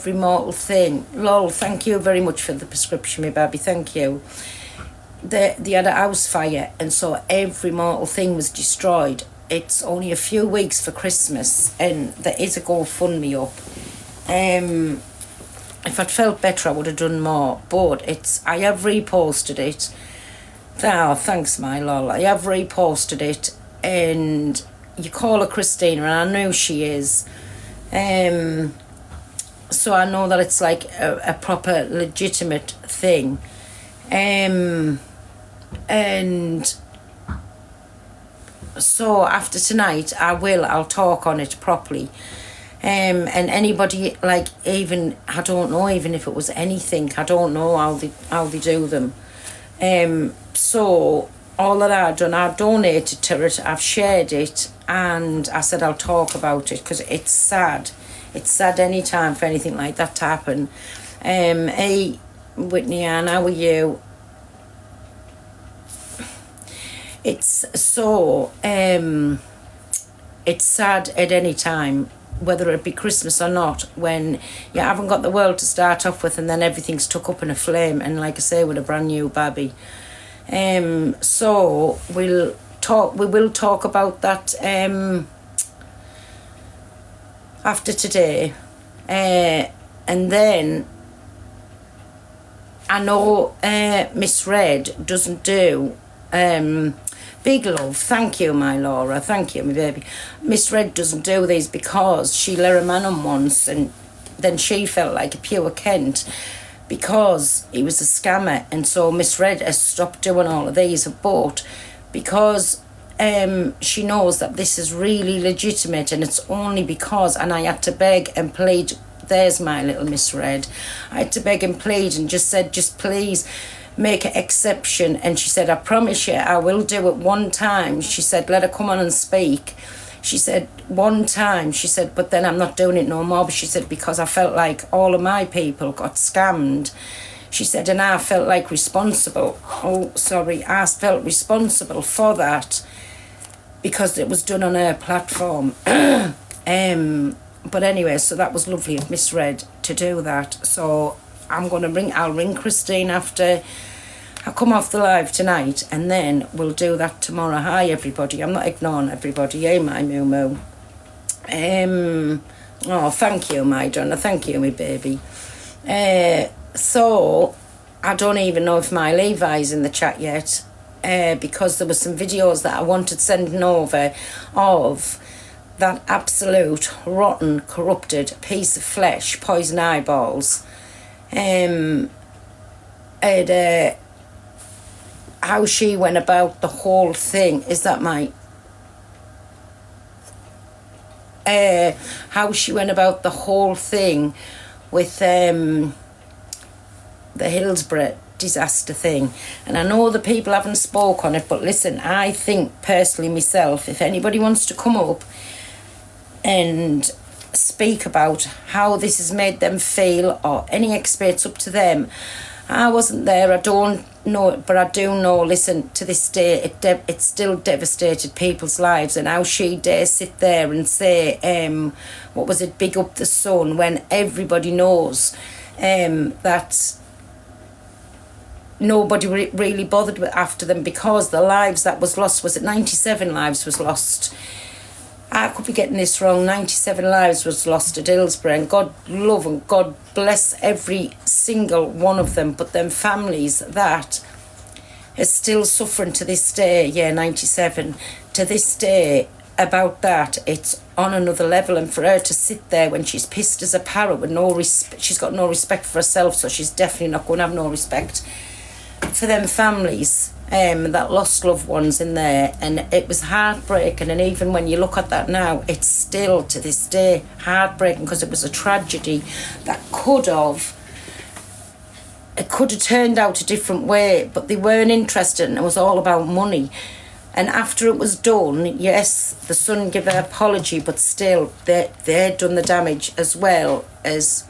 every mortal thing. Lol, thank you very much for the prescription, my baby, thank you. They had a house fire, and so every mortal thing was destroyed. It's only a few weeks for Christmas, and there is a GoFundMe up. If I'd felt better, I would have done more, but I have reposted it. Oh, thanks, my lol. I have reposted it, and you call her Christina, and I know she is. So I know that it's like a proper legitimate thing. And so after tonight I'll talk on it properly. And anybody, like, even, I don't know even if it was anything, I don't know how they do them. So all that I've done, I've donated to it, I've shared it, and I said I'll talk about it because it's sad. It's sad any time for anything like that to happen. Hey, Whitney Ann, how are you? It's so, it's sad at any time, whether it be Christmas or not, when you haven't got the world to start off with and then everything's took up in a flame, and like I say, with a brand new baby. So we will talk about that after today, and then I know Miss Red doesn't do big love, thank you, my Laura, thank you, my baby. Miss Red doesn't do these because she let a man on once, and then she felt like a pure Kent because he was a scammer, and so Miss Red has stopped doing all of these. But because she knows that this is really legitimate, and it's only because, and I had to beg and plead, there's my little Miss Red, I had to beg and plead and just said, just please make an exception. And she said, I promise you I will do it one time. She said, let her come on and speak. She said, one time, she said, but then I'm not doing it no more. But she said, because I felt like all of my people got scammed. She said, and I felt like responsible. I felt responsible for that because it was done on her platform. But anyway, so that was lovely of Miss Red to do that. So I'll ring Christine after I come off the live tonight, and then we'll do that tomorrow. Hi everybody, I'm not ignoring everybody. Hey, my moo moo. Oh, thank you, my Donna, thank you, my baby. So I don't even know if my Levi's in the chat yet, because there were some videos that I wanted sending over of that absolute rotten, corrupted piece of flesh, poison eyeballs, and how she went about the whole thing. Is that my how she went about the whole thing with the Hillsborough disaster thing. And I know the people haven't spoke on it, but listen, I think personally myself, if anybody wants to come up and speak about how this has made them feel, or any experts, up to them. I wasn't there, I don't know it, but I do know, listen, to this day it still devastated people's lives. And how she dares sit there and say what was it, big up the sun, when everybody knows that nobody really bothered after them, because the lives that was lost, was it 97 lives was lost? I could be getting this wrong. 97 lives was lost at Hillsborough, and God love and God bless every single one of them. But them families that are still suffering to this day, 97, to this day, about that, it's on another level. And for her to sit there when she's pissed as a parrot with no respect, she's got no respect for herself, so she's definitely not going to have no respect for them families that lost loved ones in there. And it was heartbreaking, and even when you look at that now, it's still to this day heartbreaking, because it was a tragedy that could have turned out a different way, but they weren't interested, and it was all about money. And after it was done, yes, the son gave an apology, but still they had done the damage, as well as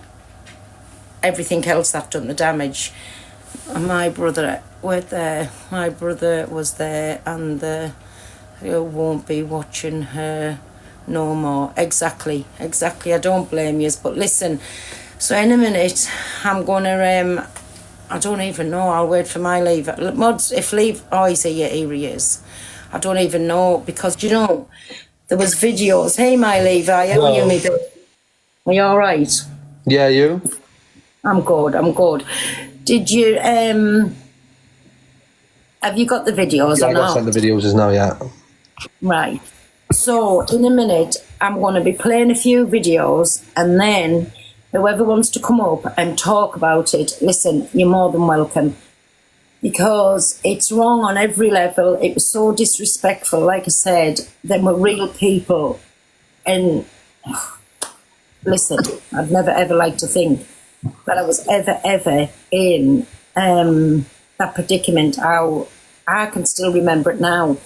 everything else that done the damage. And my brother was there, and you won't be watching her no more. Exactly, I don't blame you. But listen, So in a minute, I'm gonna, I don't even know, I'll wait for my lever. Mods, if leave, oh, he's here he is. I don't even know, because, you know, there was videos. Hey, my Levi, how are you, me babe? Are you all right? Yeah, you? I'm good. Did you, have you got the videos or I got not? sent the videos as now, yeah. Right. So in a minute, I'm going to be playing a few videos, and then whoever wants to come up and talk about it, listen, you're more than welcome. Because it's wrong on every level. It was so disrespectful. Like I said, them were real people. And listen, I'd never ever like to think that I was ever in that predicament. How I can still remember it now.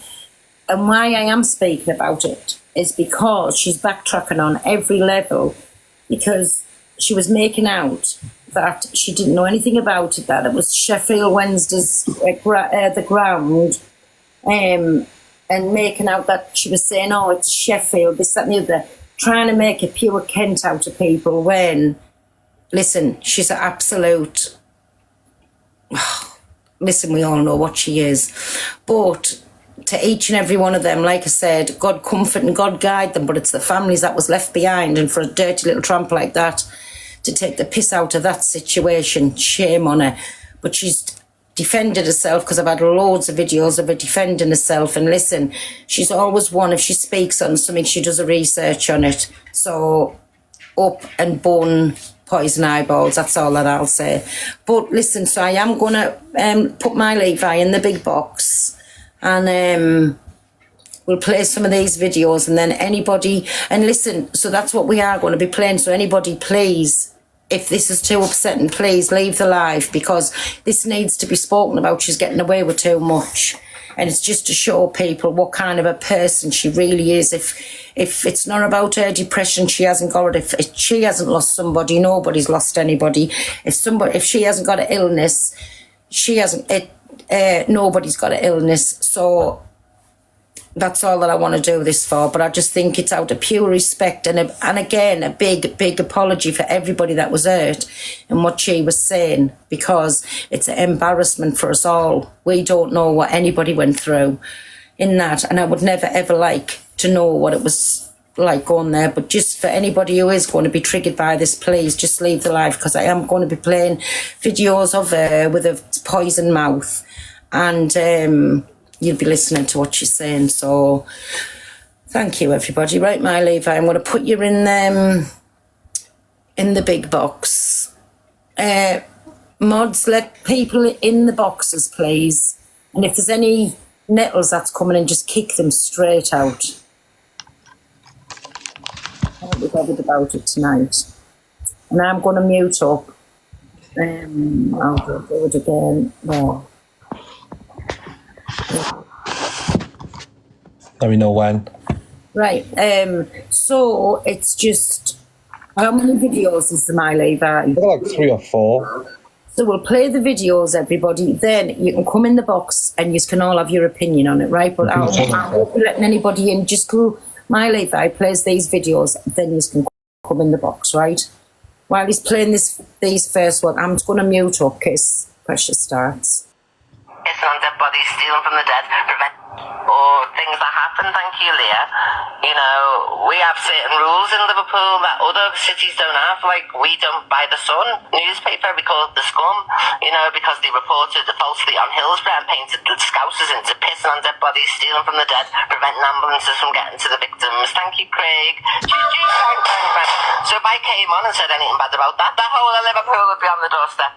And why I am speaking about it is because she's backtracking on every level, because she was making out that she didn't know anything about it, that it was Sheffield Wednesday's the ground, and making out that she was saying, oh, it's Sheffield, this, that and the other, trying to make a pure Kent out of people when, listen, she's an absolute, listen, we all know what she is, but to each and every one of them, like I said, God comfort and God guide them, but it's the families that was left behind, and for a dirty little tramp like that to take the piss out of that situation, shame on her. But she's defended herself, because I've had loads of videos of her defending herself, and listen, she's always one, if she speaks on something, she does a research on it. So up and bone, poison eyeballs, that's all that I'll say. But listen, so I am going to put my Levi in the big box, and we'll play some of these videos, and then anybody, and listen, so that's what we are going to be playing. So anybody, please, if this is too upsetting, please leave the live, because this needs to be spoken about. She's getting away with too much, and it's just to show people what kind of a person she really is. If it's not about her depression, she hasn't got it. If she hasn't lost somebody, nobody's lost anybody. If she hasn't got an illness, she hasn't. Nobody's got an illness. So that's all that I want to do this for. But I just think it's out of pure respect, and again, a big apology for everybody that was hurt and what she was saying, because it's an embarrassment for us all. We don't know what anybody went through in that, and I would never ever like to know what it was like going there. But just for anybody who is going to be triggered by this, please just leave the live, because I am going to be playing videos of her with a poison mouth, and you'll be listening to what she's saying. So thank you, everybody. Right, my Levi, I'm going to put you in the big box. Mods, let people in the boxes, please. And if there's any nettles that's coming in, just kick them straight out. I won't be bothered about it tonight. And I'm going to mute up. I'll do it again. Well, Let me know when. right. So it's just, how many videos is the My Levi? I've got like 3 or 4. So we'll play the videos, everybody. Then you can come in the box and you can all have your opinion on it, right? But I won't be letting anybody in. Just go, My Levi plays these videos, then you can come in the box, right? While he's playing these first one, I'm just going to mute up because pressure starts. It's on dead bodies, stealing from the dead, prevent or things that happen. Thank you, Leah. You know, we have certain rules in Liverpool that other cities don't have. Like, we don't buy the Sun newspaper, we call it the Scum, you know, because they reported falsely on Hillsborough and painted the Scousers into pissing on dead bodies, stealing from the dead, preventing ambulances from getting to the victims. Thank you, Craig. So if I came on and said anything bad about that, the whole of Liverpool would be on the doorstep.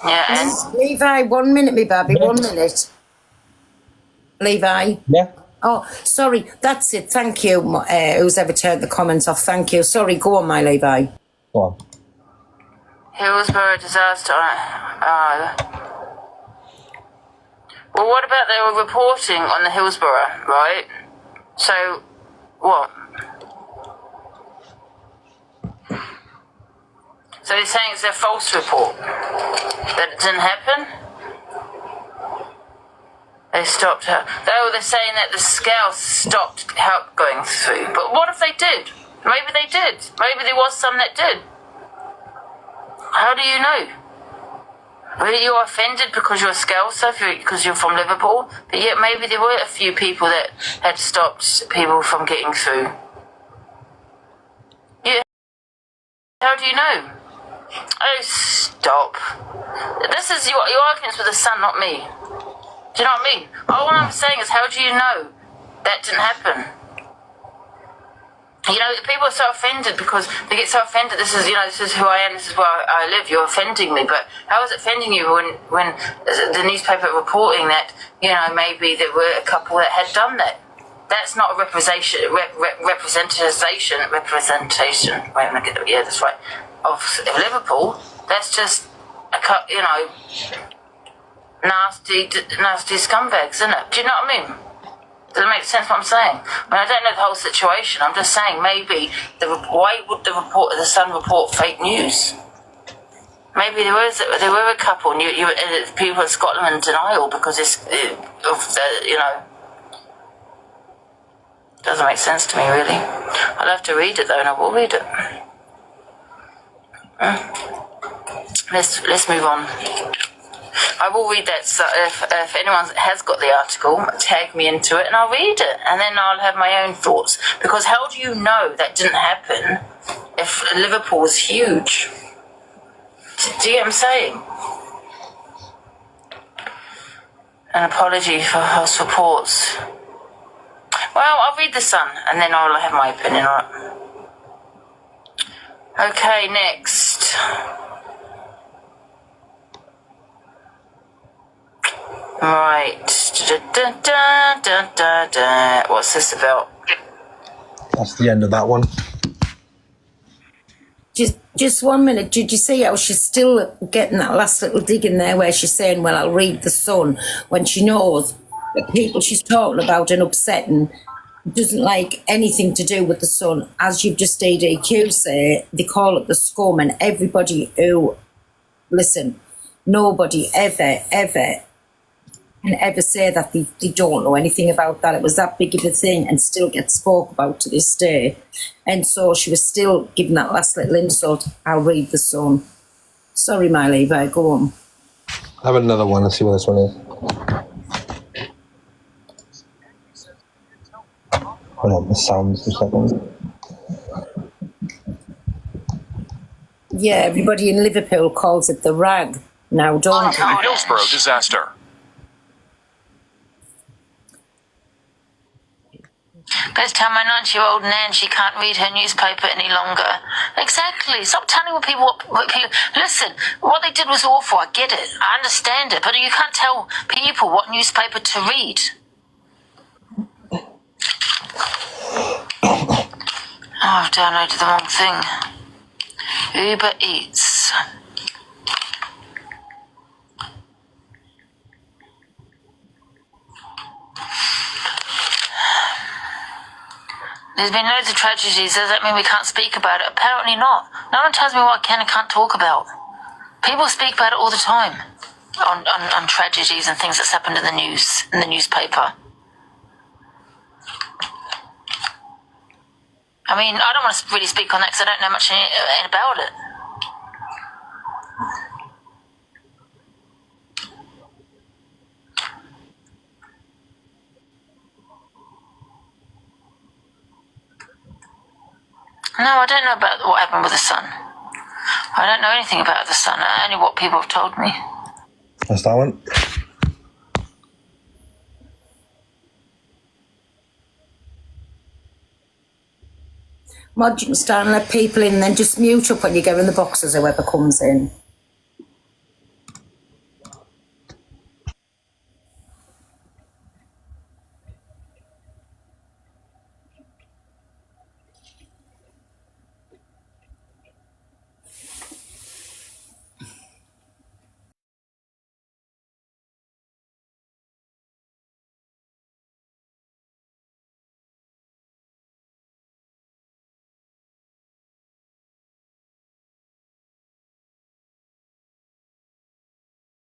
Yeah. Levi, 1 minute, me baby, 1 minute. Levi? Yeah. Oh, sorry, that's it. Thank you, who's ever turned the comments off. Thank you. Sorry, go on, my Levi. Go on. Hillsborough disaster. Well, what about they were reporting on the Hillsborough, right? So, what? So they're saying it's a false report? That it didn't happen? They stopped her. Oh, they're saying that the scouts stopped help going through. But what if they did? Maybe they did. Maybe there was some that did. How do you know? Were you offended because you're a Scouser, because you're from Liverpool? But yet maybe there were a few people that had stopped people from getting through. Yeah. How do you know? Oh, stop. This is your arguments with the Sun, not me. Do you know what I mean? All I'm saying is, how do you know that didn't happen? You know, people are so offended because they get so offended. This is who I am. This is where I live. You're offending me. But how is it offending you when the newspaper reporting that, you know, maybe there were a couple that had done that? That's not a representation. Wait, yeah, that's right. Of Liverpool. That's just nasty scumbags, isn't it? Do you know what I mean? Does it make sense what I'm saying? I mean, I don't know the whole situation. I'm just saying maybe why would the Sun report fake news? Maybe there were a couple. People in Scotland in denial because doesn't make sense to me really. I'll have to read it though, and I will read it. Let's move on. I will read that, so if anyone has got the article, tag me into it and I'll read it, and then I'll have my own thoughts. Because how do you know that didn't happen if Liverpool was huge? Do you get what I'm saying? An apology for false reports. Well, I'll read the Sun and then I'll have my opinion on it. Okay, next. Right. What's this about? That's the end of that one. Just 1 minute. Did you see how she's still getting that last little dig in there where she's saying, well, I'll read the Sun, when she knows that people she's talking about and upsetting doesn't like anything to do with the Sun. As you've just ADQ say, they call it the scum, and everybody who, listen, nobody ever can ever say that they don't know anything about that. It was that big of a thing and still gets spoke about to this day. And so she was still giving that last little insult, I'll read the Sun. Sorry, my Levi, go on. Have another one and see what this one is. Hold on, the sounds for a second. Yeah, everybody in Liverpool calls it the rag now, don't they? The Hillsborough disaster. Let's tell my 90-year-old Nan she can't read her newspaper any longer. Exactly. Stop telling people what people... Listen, what they did was awful. I get it. I understand it. But you can't tell people what newspaper to read. Oh, I've downloaded the wrong thing. Uber Eats. There's been loads of tragedies. Does that mean we can't speak about it? Apparently not. No one tells me what I can and can't talk about. People speak about it all the time. On tragedies and things that's happened in the news, in the newspaper. I mean, I don't want to really speak on that because I don't know much about it. No, I don't know about what happened with the Sun. I don't know anything about the Sun, only what people have told me. That's that one. Mod, you can start and let people in, then just mute up when you go in the boxes, whoever comes in.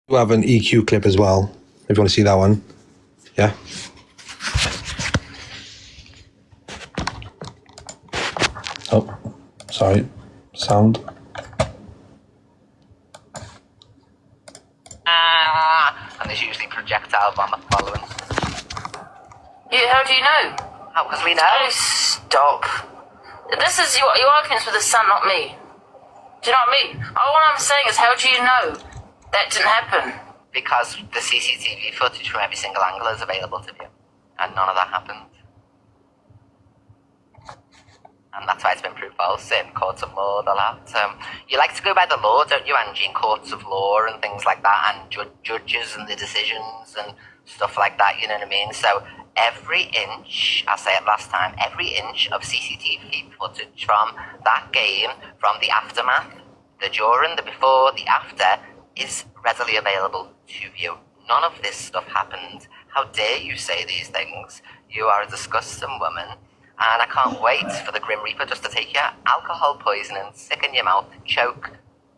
We have an EQ clip as well, if you want to see that one. Yeah. Oh, sorry. Sound. projectile vomit following. How do you know? How? Because we know. Oh, stop. This is your arguments with the son, not me. Do you know what I mean? All I'm saying is, how do you know that didn't happen? Because the CCTV footage from every single angle is available to view. And none of that happened. And that's why it's been proved false in courts of law, the lot. You like to go by the law, don't you, Angie, in courts of law and things like that, and judges and the decisions and stuff like that, you know what I mean? So every inch, I'll say it last time, every inch of CCTV footage from that game, from the aftermath, the during, the before, the after, is readily available to view. None of this stuff happened. How dare you say these things? You are a disgusting woman. And I can't wait for the Grim Reaper just to take you, alcohol poisoning, sick in your mouth, choke,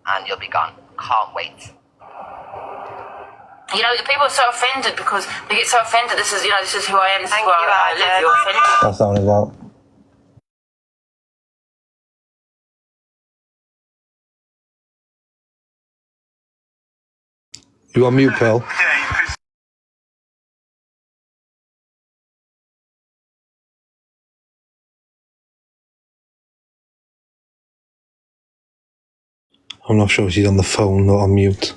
and you'll be gone. Can't wait. You know, people are so offended because they get so offended. This is who I am. This Thank is where you, I live. Adam. You're offended. That's that one as well. You on mute, Pearl? I'm not sure if she's on the phone or on mute.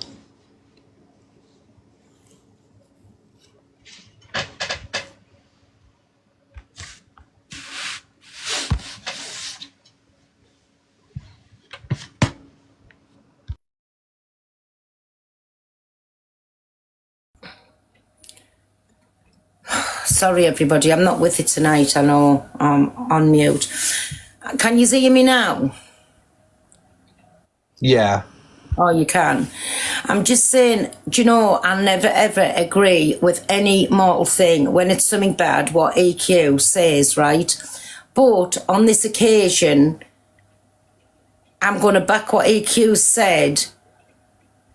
Sorry, everybody, I'm not with it tonight. I know I'm on mute. Can you see me now? Yeah. Oh, you can. I'm just saying, do you know, I never ever agree with any mortal thing when it's something bad, what EQ says, right? But on this occasion, I'm going to back what EQ said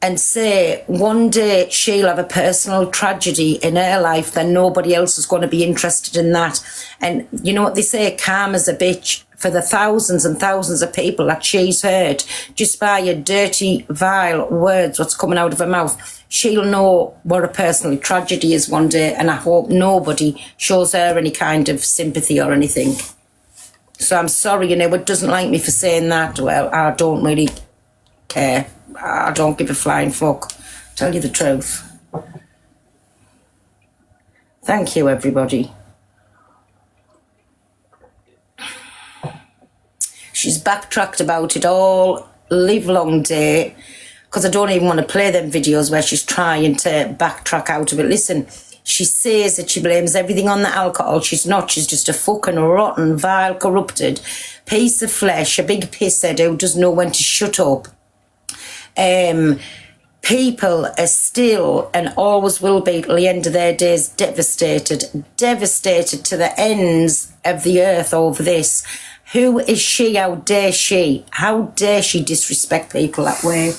and say one day she'll have a personal tragedy in her life, then nobody else is going to be interested in that. And you know what they say, karma's a bitch. For the thousands and thousands of people that she's hurt just by her dirty, vile words, what's coming out of her mouth, she'll know what a personal tragedy is one day, and I hope nobody shows her any kind of sympathy or anything. So I'm sorry, it doesn't like me for saying that. Well, I don't really care. I don't give a flying fuck. Tell you the truth. Thank you, everybody. She's backtracked about it all live long day, because I don't even want to play them videos where she's trying to backtrack out of it. Listen, she says that she blames everything on the alcohol. She's not. She's just a fucking rotten, vile, corrupted piece of flesh, a big pisshead who doesn't know when to shut up. People are still and always will be till the end of their days devastated to the ends of the earth over this. Who is she? How dare she? How dare she disrespect people that way?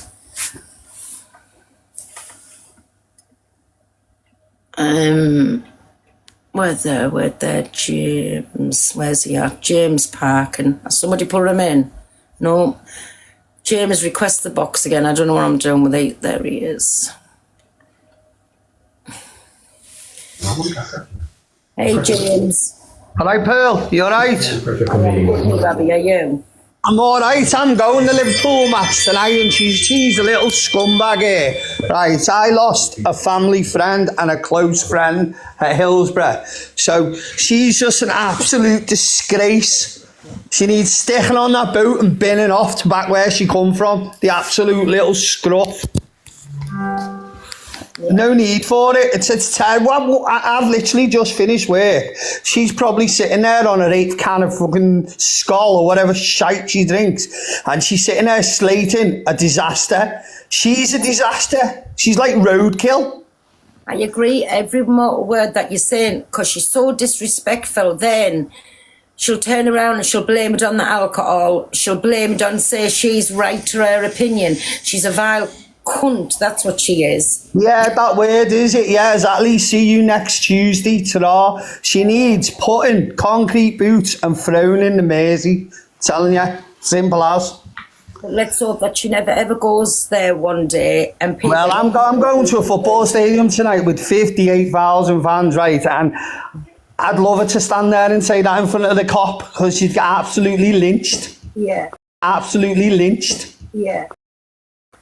Where's there, James? Where's he at? James Parkin. Has somebody put him in? No. James, request the box again. I don't know what I'm doing with it. There he is. Hey, James. Alright, Pearl, you alright? Hey, Robbie, are you? I'm alright, I'm going to Liverpool match tonight and she's a little scumbag here. Right, I lost a family friend and a close friend at Hillsborough. So she's just an absolute disgrace. She needs sticking on that boat and binning off to back where she come from. The absolute little scruff. No need for it. It's terrible. I've literally just finished work. She's probably sitting there on her 8th can of fucking Skull or whatever shite she drinks, and she's sitting there slating a disaster. She's a disaster. She's like roadkill. I agree every word that you're saying, because she's so disrespectful. Then she'll turn around and she'll blame it on the alcohol. She'll blame it on, say she's right to her opinion. She's a vile cunt, that's what she is. Yeah, that word is it. Yeah, exactly. See you next Tuesday, ta-ra. She needs putting concrete boots and thrown in the Mersey. Telling you, simple as. Let's hope that she never ever goes there one day. And people. Well, I'm going to a football stadium tonight with 58,000 fans, right? And I'd love her to stand there and say that in front of the cop because she'd get absolutely lynched. Yeah. Absolutely lynched. Yeah.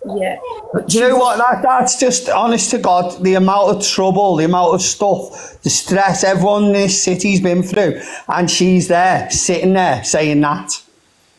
Yeah. But Do you know what? That's just, honest to God, the amount of trouble, the amount of stuff, the stress everyone in this city's been through. And she's there, sitting there, saying that.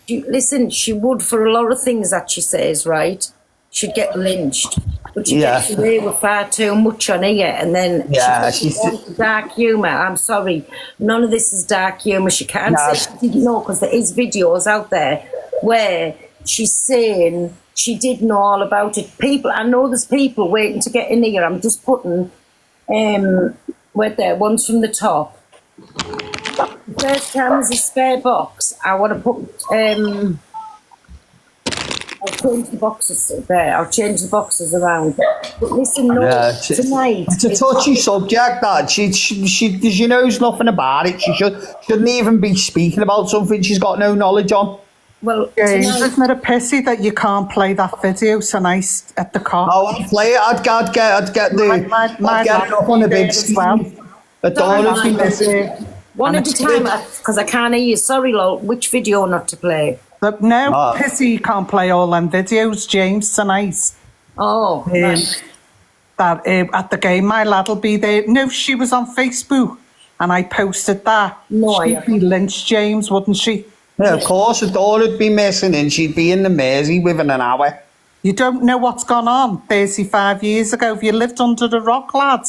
Listen, she would for a lot of things that she says, right? She'd get lynched. But she gets away with far too much on here. And then she's dark humour. I'm sorry. None of this is dark humour. She can't say she didn't know because there is videos out there where she's saying she did know all about it. People, I know there's people waiting to get in here. I'm just putting, where there, one's from the top. The first time there's a spare box, I want to put, I'll change the boxes there. I'll change the boxes around. But listen, no, tonight. It's a touchy subject, that. She knows nothing about it. She shouldn't even be speaking about something she's got no knowledge on. Well, James, isn't it a pissy that you can't play that video so nice at the car? Oh, I'd play it. I'd get it up on the big screen. Well. One at a time, because I can't hear you. Sorry, Lol. Which video not to play? But no, pissy, you can't play all them videos, James, tonight. Oh, that at the game, my lad'll be there. No, she was on Facebook, and I posted that. No, she'd be lynched, James, wouldn't she? Yeah, of course, her daughter would be missing and she'd be in the Mersey within an hour. You don't know what's gone on 35 years ago. If you lived under the rock, lad.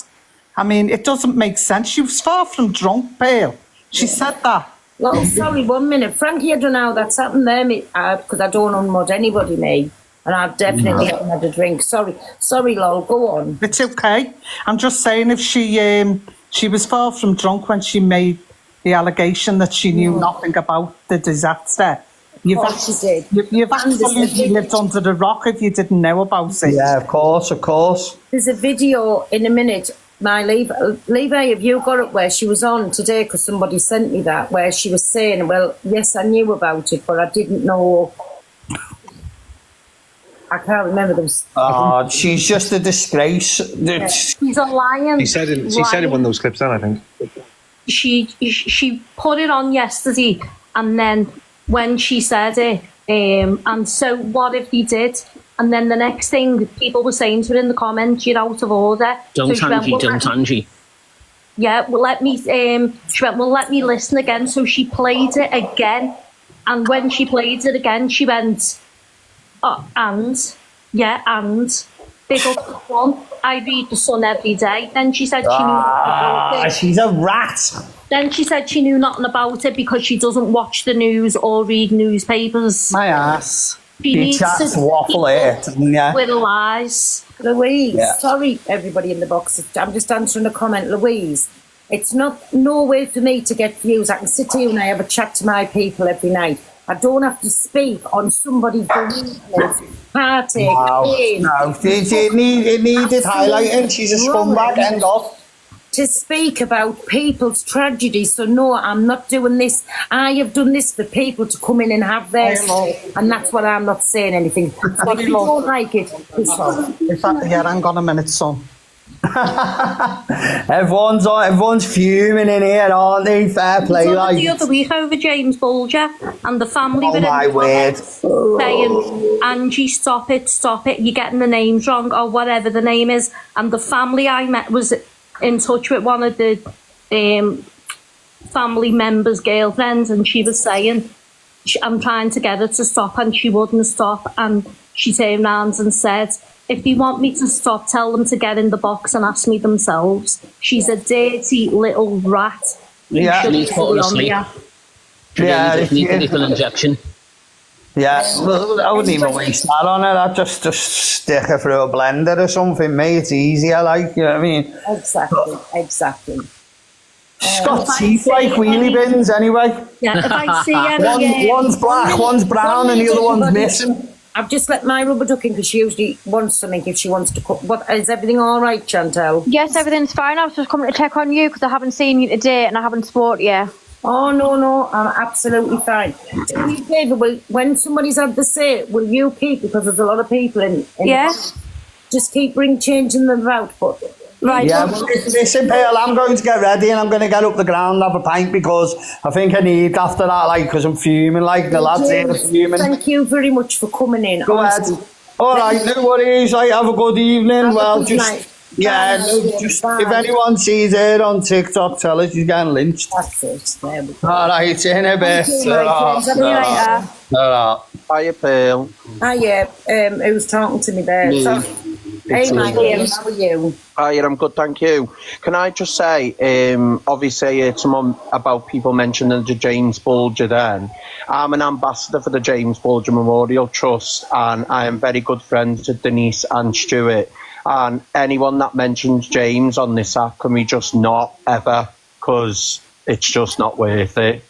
I mean, it doesn't make sense. She was far from drunk, Pale. She said that. Well, sorry, 1 minute. Frankie, I don't know how that's happened there, because I don't unmod anybody, me. And I definitely haven't had a drink. Sorry, Lol, go on. It's okay. I'm just saying if she was far from drunk when she made the allegation that she knew nothing about the disaster. You've absolutely lived under the rock if you didn't know about it. Yeah, of course. There's a video in a minute. My Levi, have you got it where she was on today? Because somebody sent me that, where she was saying, well, yes, I knew about it, but I didn't know. I can't remember them. Oh, she's just a disgrace. Yeah. She's a lion. She said in one of those clips then, I think. She put it on yesterday, and then when she said it, and so what if he did? And then the next thing people were saying to her in the comments, you're out of order. Don't Angie. Yeah, well, let me. She went, well, let me listen again. So she played it again, and when she played it again, she went, oh, and big up one. I read The Sun every day. Then she said she knew nothing about it. She's a rat. Then she said she knew nothing about it because she doesn't watch the news or read newspapers. My ass. She needs to waffle it, yeah. With lies. Louise, sorry, everybody in the box. I'm just answering a comment. Louise, it's no way for me to get views. I can sit here and I have a chat to my people every night. I don't have to speak on somebody's bereavement, heartache, pain. No, it needed highlighting. She's a scumbag, end off. To speak about people's tragedies. So no, I'm not doing this. I have done this for people to come in and have their say, and that's what I'm not saying anything. So if you don't like it, piss off. Yeah, hang on a minute, son. Everyone's fuming in here, aren't they? Fair play, like. The other week over James Bulger and the family. Oh my word! Saying, Angie, stop it! You're getting the names wrong, or whatever the name is. And the family I met was in touch with one of the family members' girlfriends, and she was saying, I'm trying to get her to stop, and she wouldn't stop. And she turned around and said, if they want me to stop, tell them to get in the box and ask me themselves. She's a dirty little rat. Yeah, she needs put her asleep. Yeah, lethal injection. Yeah, well, I wouldn't even waste that on her. I'd just stick her through a blender or something, mate. It's easier, like, you know what I mean? Exactly. She's got teeth like wheelie bins, anyway. Yeah, if I see any... One's black, one's brown, and the other one's missing. I've just let my rubber duck in because she usually wants something if she wants to cook. What, is everything all right, Chantal? Yes, everything's fine. I was just coming to check on you because I haven't seen you today and I haven't spoke to you. Oh, no, I'm absolutely fine. Do me a favour, when somebody's had the say, will you keep, because there's a lot of people in Yeah. just keep changing them out, but Right. Yeah, well, listen, Pearl, I'm going to get ready and I'm going to get up the ground and have a pint because I think I need after that, like, because I'm fuming, like, the lads here are fuming. thank you very much for coming in. Go ahead. honestly. All right, no worries. Right, have a good evening. Have a Well, good just night. yeah, Bye. no, just Bye. if anyone sees her on TikTok, tell her she's getting lynched. That's it. There we go. All right, in a bit. Thank you, my friends. See you later. All right. Hiya, Pearl. Ah, yeah, who's talking to me there? Me. So, hey, my dear, how are you? Hiya, I'm good, thank you. Can I just say, obviously, it's someone about people mentioning the James Bulger then. I'm an ambassador for the James Bulger Memorial Trust, and I am very good friends with Denise and Stuart. And anyone that mentions James on this app, can we just not ever? Because it's just not worth it.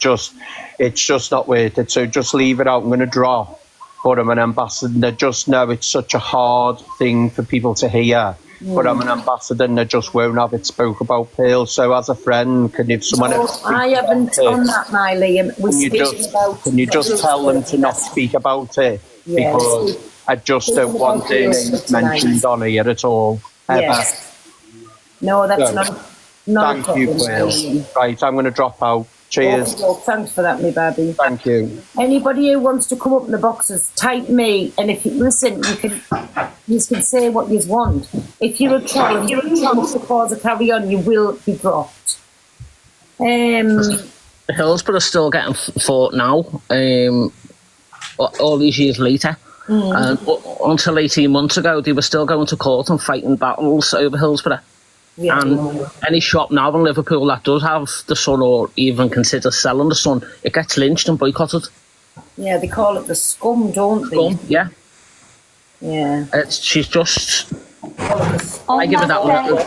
It's just not worth it. So just leave it out. I'm going to drop. But I'm an ambassador. Just know it's such a hard thing for people to hear. But I'm an ambassador and I just won't have it spoke about, Pearl. So as a friend, can if someone else... I haven't on that, my Liam. We're speaking about... Can you just tell them to not speak about it? Yes. Because I just don't want their names mentioned on here at all. Ever. Yes. No, that's So, not a Thank you, problem, Pearl. Liam. Right, I'm going to drop out. Cheers. Oh, thanks for that, me baby. Thank you. Anybody who wants to come up in the boxes, type me, and if you listen, you can say what you want. If you're a troll and you're trying to cause a carry on, you will be dropped. Hillsborough are still getting fought now, all these years later. And until 18 months ago, they were still going to court and fighting battles over Hillsborough. Yeah. And any shop now in Liverpool that does have the son or even consider selling the son, it gets lynched and boycotted. Yeah, they call it the scum, don't they? Scum, yeah. Yeah. She's just... On I give her that day, one.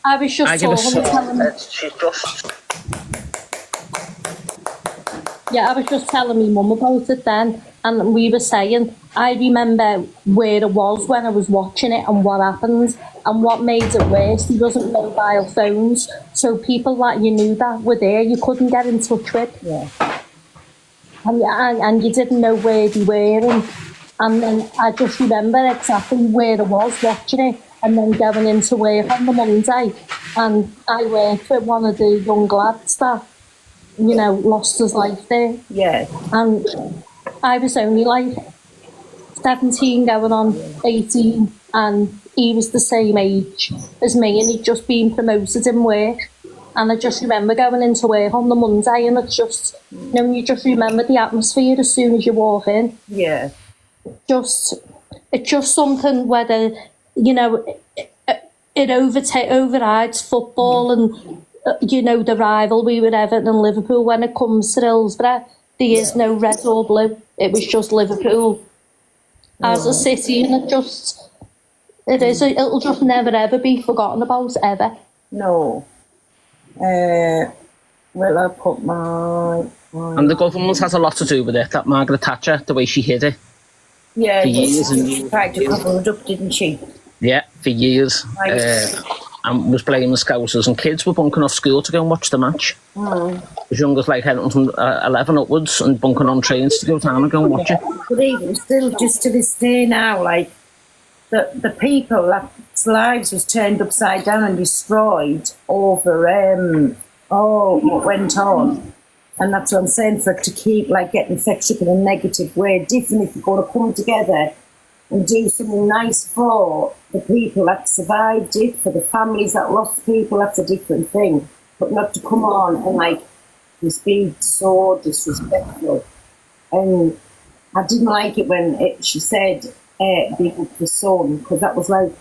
I was I just give her telling me, she's just... yeah, I was just telling me mum about it then, and we were saying, I remember where it was when I was watching it and what happened, and what made it worse, there wasn't mobile phones, so people that you knew that were there, you couldn't get in touch with. Yeah. And you didn't know where they were, and then I just remember exactly where I was watching it, and then going into work on the Monday, and I worked with one of the young lads that, you know, lost his life there. Yeah. And I was only like 17 going on 18, and he was the same age as me, and he'd just been promoted in work. And I just remember going into work on the Monday, and it's just, you know, you just remember the atmosphere as soon as you walk in. Yeah. It's just something whether, you know, it overrides football and, you know, the rivalry with Everton and Liverpool. When it comes to Hillsborough, there is no red or blue. It was just Liverpool as a city, and it'll just never ever be forgotten about, ever. No. Well, I put my... And the government has a lot to do with it, that Margaret Thatcher, the way she hid it. Yeah, For years and she years tried to and years. cover it up, didn't she? Yeah, for years. Right. And was blaming Scousers, and kids were bunking off school to go and watch the match. As young as like anything from 11 upwards, and bunking on trains to go down and go and watch it. But even still, just to this day now, like, the people that's lives was turned upside down and destroyed over what went on. And that's what I'm saying, for it to keep like getting fixed up in a negative way. Different if you're going to come together and do something nice for the people that survived it, for the families that lost people, that's a different thing. But not to come on and like just be so disrespectful. And I didn't like it when she said, big up the son, because that was like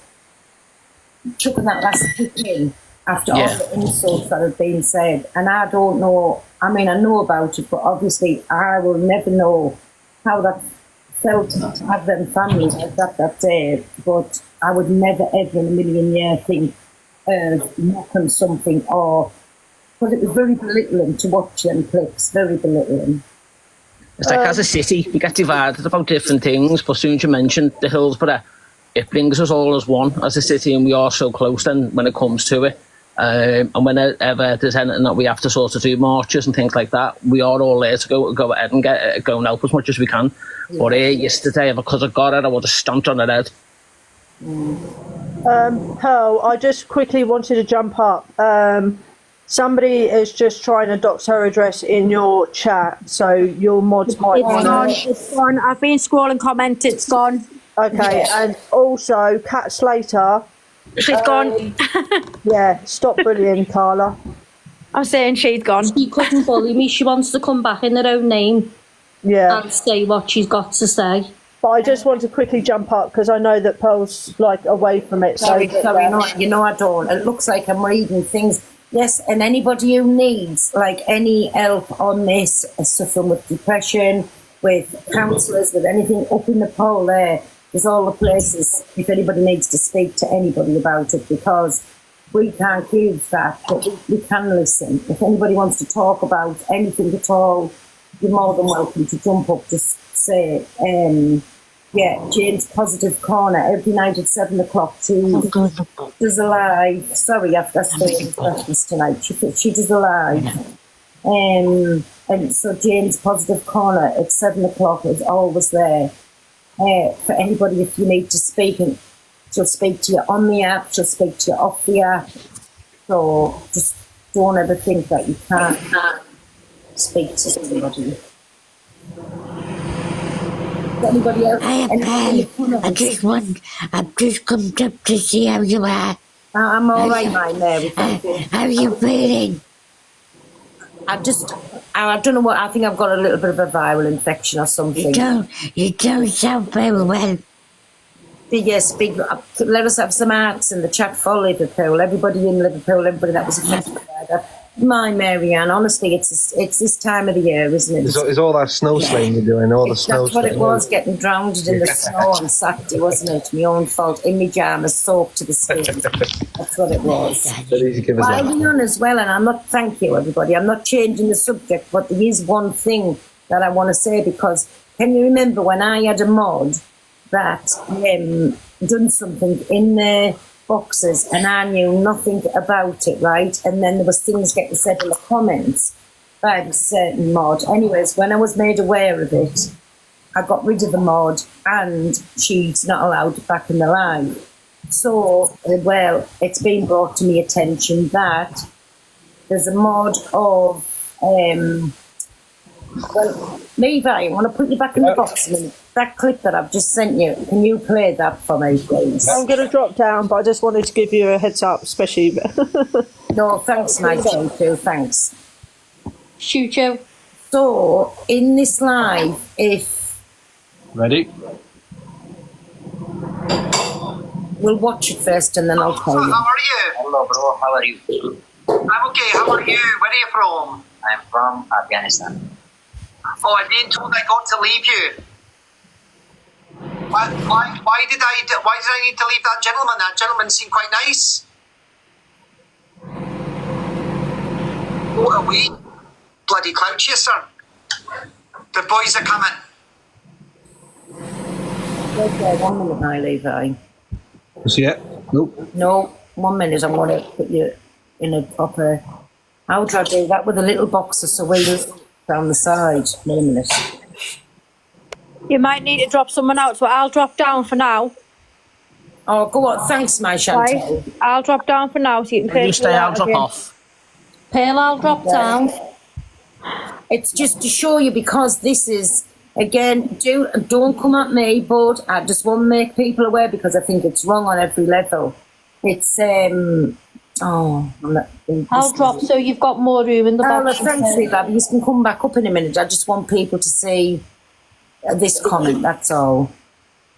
chucking that last kick in after all the insults that had been said. And I don't know, I mean, I know about it, but obviously I will never know how that felt to have them families like that day. But I would never ever in a million years think of mocking something, or because it was very belittling to watch them clips, very belittling. It's like, as a city, we get divided about different things, but as soon as you mention the Hillsborough, it brings us all as one as a city, and we are so close then when it comes to it. And whenever there's anything that we have to sort of do marches and things like that, we are all there to go ahead and go and help as much as we can. But yesterday, because I got it, I would have stamped on her head. Pearl, I just quickly wanted to jump up. Somebody is just trying to dox her address in your chat, so your mods might want to... It's gone. I've been scrolling comments, it's gone. Okay, and also, Kat Slater... She's gone. Yeah, stop bullying, Carla. I'm saying she's gone. She couldn't bully me. She wants to come back in her own name. Yeah. And say what she's got to say. But I just want to quickly jump up because I know that Pearl's like away from it. Sorry, you know I don't. It looks like I'm reading things. Yes, and anybody who needs like any help on this, suffering with depression, with counsellors, with anything, up in the poll there's all the places if anybody needs to speak to anybody about it, because we can't give that, but we can listen. If anybody wants to talk about anything at all, you're more than welcome to jump up, just say, Jane's Positive Corner, every night at 7 o'clock. She does a live. Sorry, I've got to say breakfast tonight. She does a live. And so Jane's Positive Corner at 7 o'clock is always there. For anybody, if you need to speak, and she'll speak to you on the app, she'll speak to you off the app. So just don't ever think that you can't speak to somebody. Anybody else? I've just come up to see how you are. I'm all right, my Mary. Thank you. How are you feeling? I don't know what, I think I've got a little bit of a viral infection or something. You don't sound very well. Yes, let us have some arts in the chat for Liverpool. Everybody in Liverpool, everybody that was affected by that. My Marianne, honestly, it's this time of the year, isn't it? It's all that snow sleighing you're doing, all the snow. That's what it was, getting drowned in the snow on Saturday, wasn't it? My own fault, in my pyjamas, soaked to the skin. That's what it was. I'll be on as well, and I'm not, thank you everybody, I'm not changing the subject, but there is one thing that I want to say, because can you remember when I had a mod that done something in the boxes and I knew nothing about it, right? And then there was things getting said in the comments by a certain mod. Anyways, when I was made aware of it, I got rid of the mod and she's not allowed back in the live. So, well, it's been brought to my attention that there's a mod of, well, Levi, I want to put you back in the box a minute. That clip that I've just sent you, can you play that for me, please? I'm going to drop down, but I just wanted to give you a heads up, especially. No, thanks, my too, thanks. Shoot you. So, in this live, if... Ready? We'll watch it first and then I'll tell you. How are you? Hello, bro. How are you? I'm okay. How are you? Where are you from? I'm from Afghanistan. Oh, I've been told I got to leave you. Why did I need to leave that gentleman? That gentleman seemed quite nice. What are we? Bloody clout chaser. The boys are coming. Okay, 1 minute now, Levi. See it? Nope. No, 1 minute. I'm going to put you in a proper... How do I do that with a little box of Sawheels down the side? Wait a minute. You might need to drop someone out, so I'll drop down for now. Oh, go on. Thanks, my Chantal. Right. I'll drop down for now so you can You stay, I'll drop off. Pearl, I'll drop down. It's just to show you, because this is, again, don't come at me, but I just want to make people aware, because I think it's wrong on every level. It's, I'll drop so you've got more room in the box. Thanks, Levi. You can come back up in a minute. I just want people to see this comment, that's all.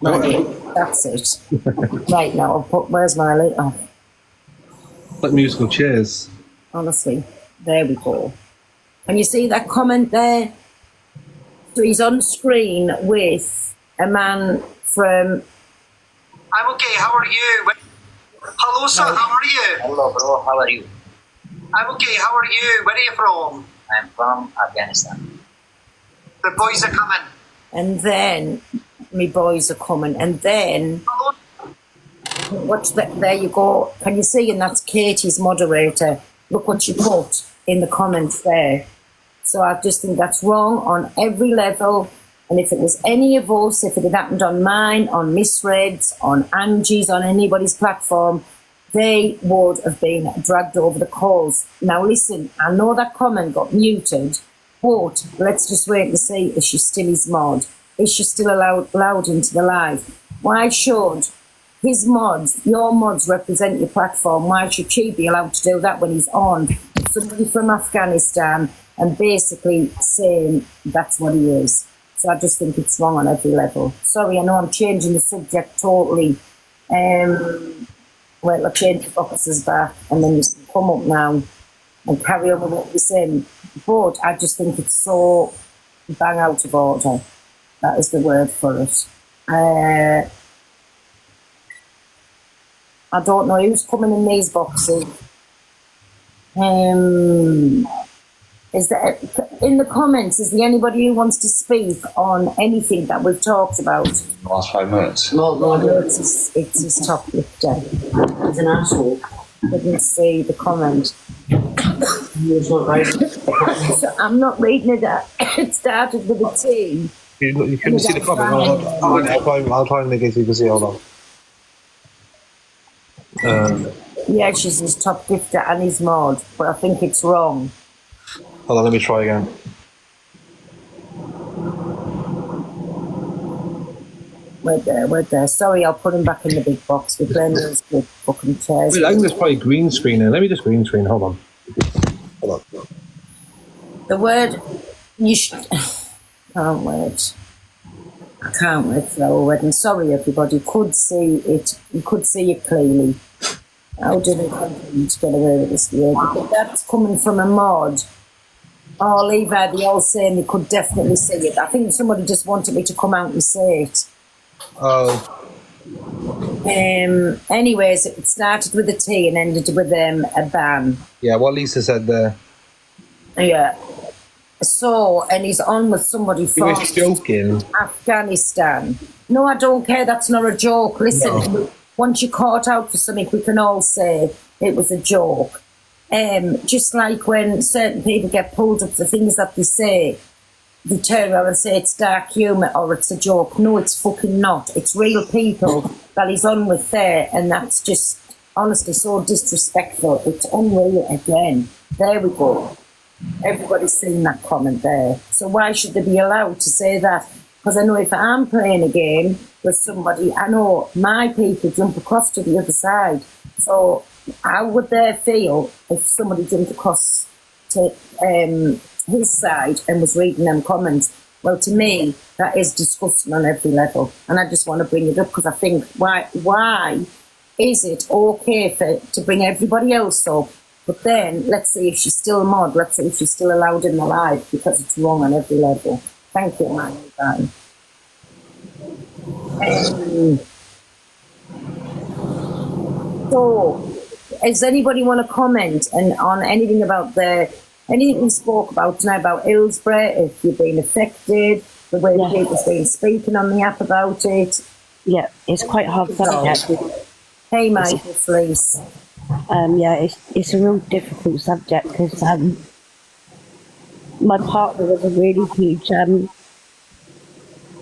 Right, that's it. Right, now I'll put, where's my lid? Oh. Like musical chairs. Honestly, there we go. Can you see that comment there? So he's on screen with a man from... I'm okay, how are you? Hello, sir, how are you? Hello, bro. How are you? I'm okay, how are you? Where are you from? I'm from Afghanistan. The boys are coming. And then, me boys are coming, and then... Hello? There you go. Can you see? And that's Katie's moderator. Look what she put in the comments there. So I just think that's wrong on every level. And if it was any of us, if it had happened on mine, on Miss Red's, on Angie's, on anybody's platform, they would have been dragged over the coals. Now listen, I know that comment got muted, but let's just wait and see if she still is mod. Is she still allowed into the live? Why should his mods, your mods represent your platform? Why should she be allowed to do that when he's on somebody from Afghanistan and basically saying that's what he is? So I just think it's wrong on every level. Sorry, I know I'm changing the subject totally. Well, I'll change the focuses back and then you can come up now and carry on with what we're saying. But I just think it's so bang out of order. That is the word for it. I don't know who's coming in these boxes. Is there, in the comments, is there anybody who wants to speak on anything that we've talked about? Last 5 minutes. No, it's his top lifter. He's an asshole. I didn't see the comment. So I'm not reading it out. It started with a T. You couldn't see the comment. I'll try and make it so you can see. Hold on. Yeah, she's his top gifter and his mod, but I think it's wrong. Hold on, let me try again. We're there. Sorry, I'll put him back in the big box. We're playing those big fucking chairs. Wait, I think there's probably green screen there. Let me just green screen. Hold on. The word you should. Can't wait. I can't wait for our wedding. Sorry, everybody. Could see it. You could see it clearly. How did they continue to get away with this word? But that's coming from a mod. Oh, Levi, they all saying they could definitely see it. I think somebody just wanted me to come out and say it. Oh. Anyways, it started with a T and ended with a ban. Yeah, what Lisa said there. Yeah. So, and he's on with somebody from He was joking. Afghanistan. No, I don't care. That's not a joke. Listen, once you're caught out for something, we can all say it was a joke. Just like when certain people get pulled up for things that they say, they turn around and say it's dark humour or it's a joke. No, it's fucking not. It's real people that he's on with there, and that's just honestly so disrespectful. It's unreal again. There we go. Everybody's seen that comment there. So why should they be allowed to say that? Because I know if I'm playing a game with somebody, I know my people jump across to the other side. So how would they feel if somebody jumped across to his side and was reading them comments? Well, to me, that is disgusting on every level. And I just want to bring it up because I think, why is it okay to bring everybody else up? But then, let's see if she's still a mod. Let's see if she's still allowed in the live because it's wrong on every level. Thank you, man. So, does anybody want to comment on anything about anything we spoke about tonight about Hillsborough, if you've been affected, the way people's been speaking on the app about it? Yeah, it's quite hard subject. Hey, Michael, please. It's a real difficult subject because my partner was a really huge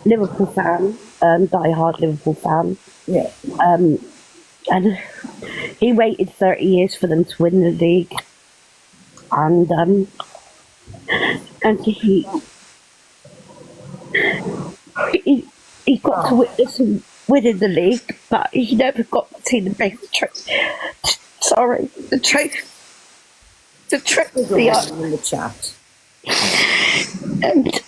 Liverpool fan, die-hard Liverpool fan. Yeah. And he waited 30 years for them to win the league, and he got to witness him winning the league, but he never got to see the big trick. Sorry, the trick in the chat. And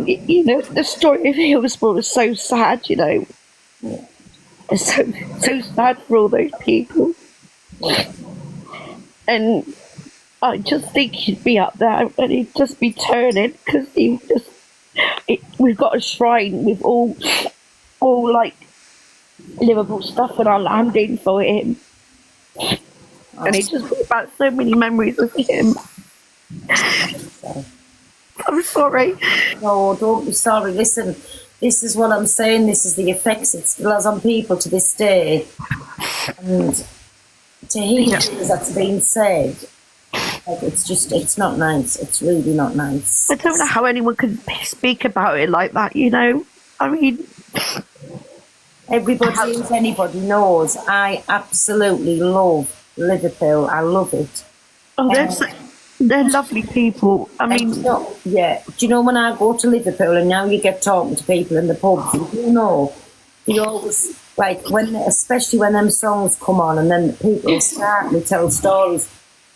you know, the story of Hillsborough is so sad, you know. Yeah. It's so sad for all those people. And I just think he'd be up there and he'd just be turning because we've got a shrine with all like Liverpool stuff and our landing for him. And it just brought back so many memories of him. I'm sorry. No, don't be sorry. Listen, this is what I'm saying. This is the effects it still has on people to this day. And to hear things that's been said, like, it's not nice. It's really not nice. I don't know how anyone could speak about it like that, you know? I mean... Everybody who's anybody knows, I absolutely love Liverpool. I love it. Oh, they're lovely people. I mean... Yeah. Do you know when I go to Liverpool and now you get talking to people in the pubs, you know, you always, like, especially when them songs come on and then people start to tell stories.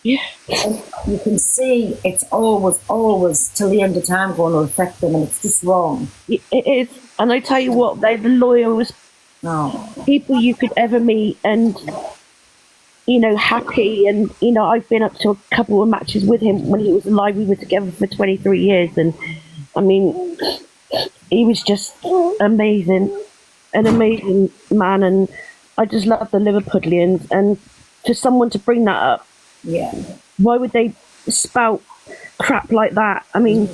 Yeah. And you can see it's always till the end of time going to affect them, and it's just wrong. It is. And I tell you what, they're the loyalest people you could ever meet, and, you know, happy. And, you know, I've been up to a couple of matches with him when he was alive. We were together for 23 years. And, I mean, he was just amazing. An amazing man. And I just love the Liverpudlians. And for someone to bring that up, why would they spout crap like that? I mean,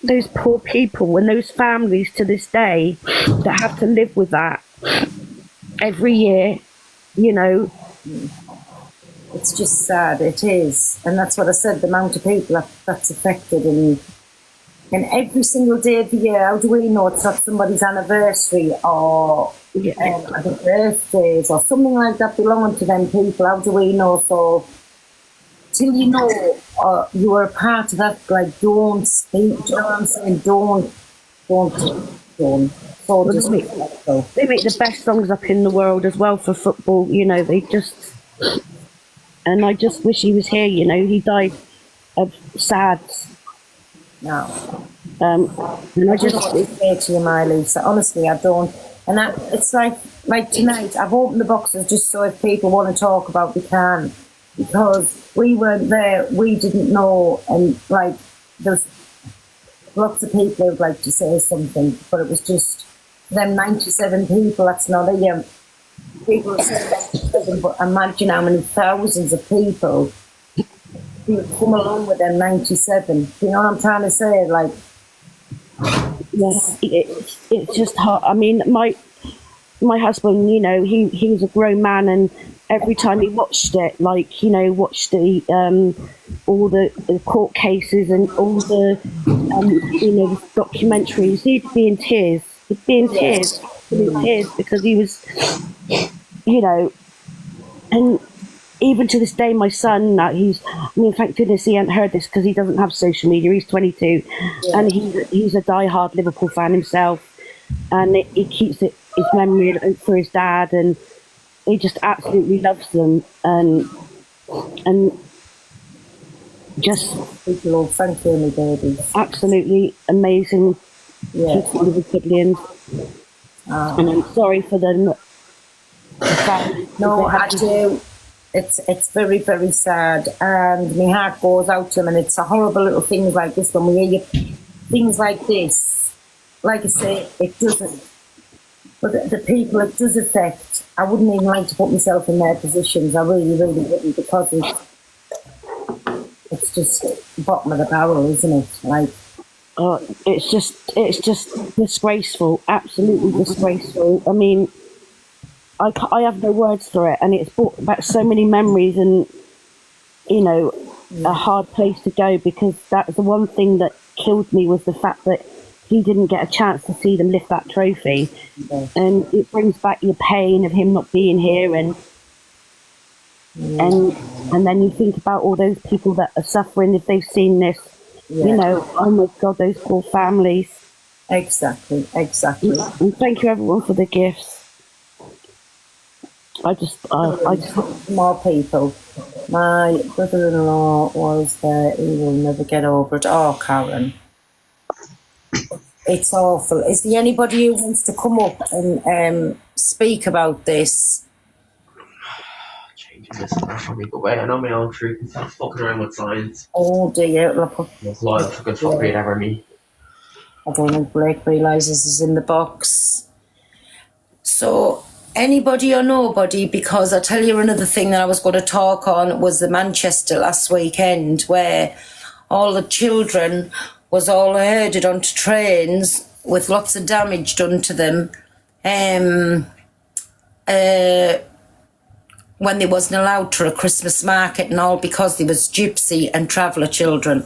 those poor people and those families to this day that have to live with that every year, you know. It's just sad, it is. And that's what I said, the amount of people that's affected. And every single day of the year, how do we know it's not somebody's anniversary or I think birthdays or something like that belonging to them people? How do we know? So till you know you are a part of that, like, don't speak. Do you know what I'm saying? Don't. So just they make the best songs up in the world as well for football. You know, they just. And I just wish he was here. You know, he died of SADS. No. And I just want to say to you, my Lisa, honestly, I don't. And it's like tonight, I've opened the boxes just so if people want to talk about, we can. Because we weren't there, we didn't know, and, like, there's lots of people who'd like to say something, but it was just them 97 people, that's not a people say 97, but imagine how many thousands of people who would come along with them 97. Do you know what I'm trying to say? Like, yes, it's just hard. I mean, my husband, you know, he was a grown man, and every time he watched it, like, you know, watched the all the court cases and all the you know, the documentaries, he'd be in tears. He'd be in tears because he was, you know, and even to this day, my son, thank goodness he hadn't heard this because he doesn't have social media. He's 22, and he's a diehard Liverpool fan himself, and he keeps his memory for his dad, and he just absolutely loves them, and just people, thank you, my babies. Absolutely amazing people, Liverpudlians. And I'm sorry for the no, I do. It's very, very sad, and my heart goes out to them, and it's a horrible little thing like this when we hear things like this. Like I say, it doesn't. But the people it does affect, I wouldn't even like to put myself in their positions. I really, really wouldn't, because it's just bottom of the barrel, isn't it? Like, it's just disgraceful, absolutely disgraceful. I mean, I have no words for it, and it's brought back so many memories, and, you know, a hard place to go, because that's the one thing that killed me, was the fact that he didn't get a chance to see them lift that trophy. And it brings back your pain of him not being here, and then you think about all those people that are suffering if they've seen this. You know, oh my God, those poor families. Exactly. And thank you everyone for the gifts. I just more people. My brother-in-law was there. He will never get over it. Oh, Karen, it's awful. Is there anybody who wants to come up and speak about this? Changing this stuff for me, but wait, I know my own truth and stop fucking around with science. Oh dear, look. There's a lot of fucking fuckery ever me. I don't think Blake realises is in the box. So, anybody or nobody, because I tell you another thing that I was going to talk on was the Manchester last weekend, where all the children was all herded onto trains with lots of damage done to them when they wasn't allowed to a Christmas market and all, because they was gypsy and traveller children,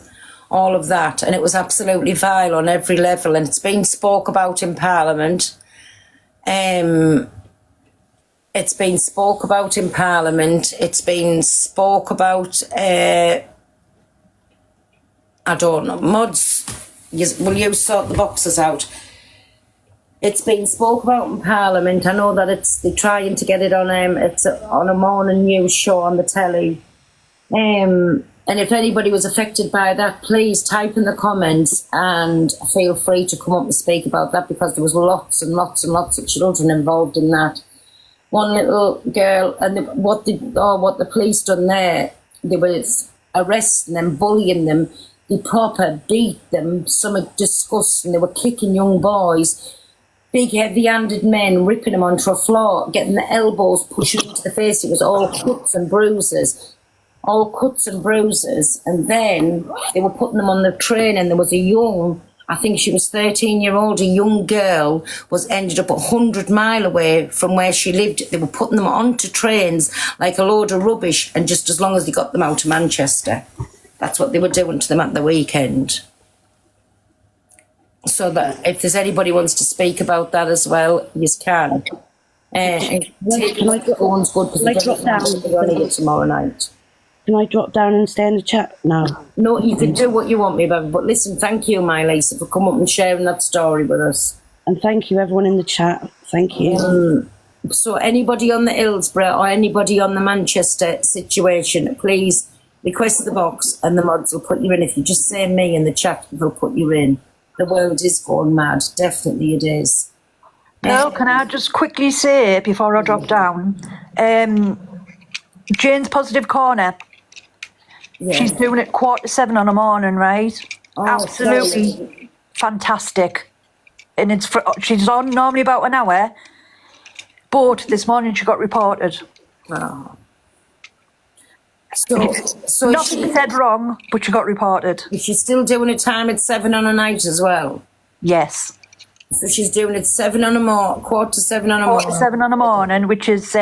all of that. And it was absolutely vile on every level, and it's been spoke about in Parliament. It's been spoke about in Parliament. It's been spoke about, I don't know, mods, will you sort the boxes out? It's been spoke about in Parliament. I know that they're trying to get it on, it's on a morning news show on the telly. And if anybody was affected by that, please type in the comments and feel free to come up and speak about that, because there was lots and lots and lots of children involved in that. One little girl, and what the police done there, they was arresting them, bullying them, they proper beat them, something disgusting. They were kicking young boys, big heavy-handed men, ripping them onto a floor, getting the elbows pushing into the face. It was all cuts and bruises. All cuts and bruises. And then they were putting them on the train, and there was a young, I think she was 13-year-old, a young girl, was ended up 100 miles away from where she lived. They were putting them onto trains like a load of rubbish, and just as long as they got them out of Manchester. That's what they were doing to them at the weekend. So that if there's anybody wants to speak about that as well, you can. Taking my phone's good, because I drop down tomorrow night. Can I drop down and stay in the chat now? No, you can do what you want me, baby. But listen, thank you, my Lisa, for coming up and sharing that story with us. And thank you, everyone in the chat. Thank you. So anybody on the Hillsborough or anybody on the Manchester situation, please request the box and the mods will put you in. If you just say me in the chat, they'll put you in. The world is going mad. Definitely it is. Pearl, can I just quickly say, before I drop down, Jane's Positive Corner, she's doing it 7:15 on a morning, right? Absolutely fantastic. And she's on normally about an hour, but this morning she got reported. Oh. So nothing said wrong, but she got reported. Is she still doing a time at 7 on a night as well? Yes. So she's doing it 7 on a morning, 6:45 on a morning. 7 on a morning, which is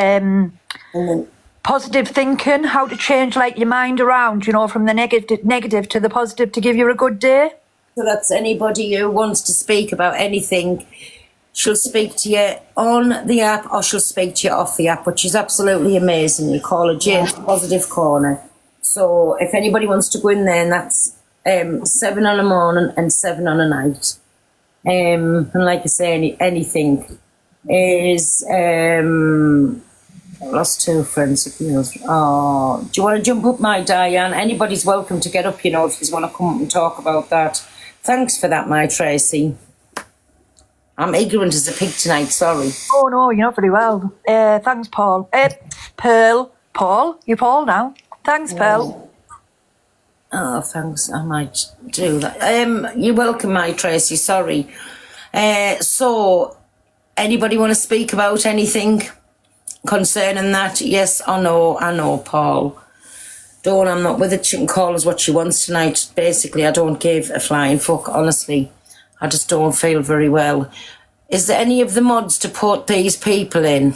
positive thinking, how to change like your mind around, you know, from the negative to the positive to give you a good day. So that's anybody who wants to speak about anything. She'll speak to you on the app or she'll speak to you off the app, but she's absolutely amazing. You call her Jane's Positive Corner. So if anybody wants to go in there, and that's 7 on a morning and 7 on a night. And like I say, anything is... I lost 2 friends of yours. Oh, do you want to jump up, my Diane? Anybody's welcome to get up, you know, if you want to come up and talk about that. Thanks for that, my Tracy. I'm ignorant as a pig tonight, sorry. Oh, no, you're not very well. Thanks, Paul. Pearl. Paul? You're Paul now. Thanks, Pearl. Oh, thanks. I might do that. You're welcome, my Tracy, sorry. So, anybody want to speak about anything concerning that? Yes or no? I know, Paul. Dawn, I'm not with it. She can call us what she wants tonight. Basically, I don't give a flying fuck, honestly. I just don't feel very well. Is there any of the mods to put these people in?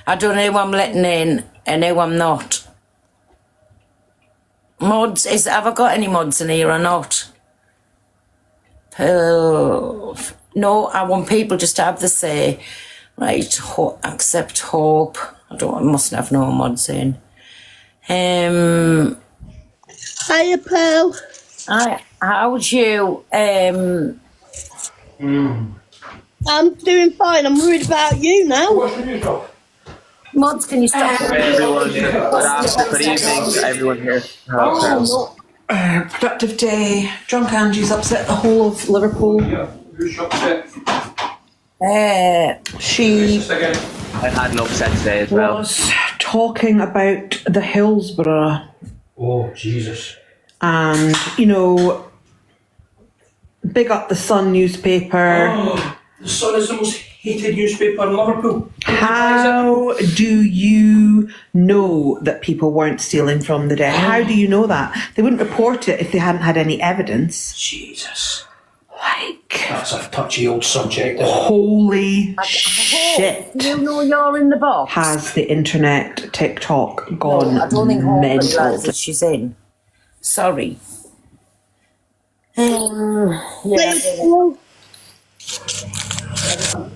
I don't know who I'm letting in and who I'm not. Mods, have I got any mods in here or not? No, I want people just to have the say. Right, accept hope. I mustn't have no mods in. Hiya, Pearl. Hi, how's you? I'm doing fine. I'm worried about you now. Mods, can you stop? Everyone, good evening to everyone here. Productive day. Drunk Angie's upset the whole of Liverpool. She I had an upset today as well. was talking about the Hillsborough. Oh, Jesus. And, you know, big up the Sun newspaper. Oh, the Sun is the most hated newspaper in Liverpool. How do you know that people weren't stealing from the dead? How do you know that? They wouldn't report it if they hadn't had any evidence. Jesus. Like, that's a touchy old subject. Holy shit. You know you're in the box. Has the internet, TikTok gone I don't think Hope mental? realises she's in. Sorry. Yeah.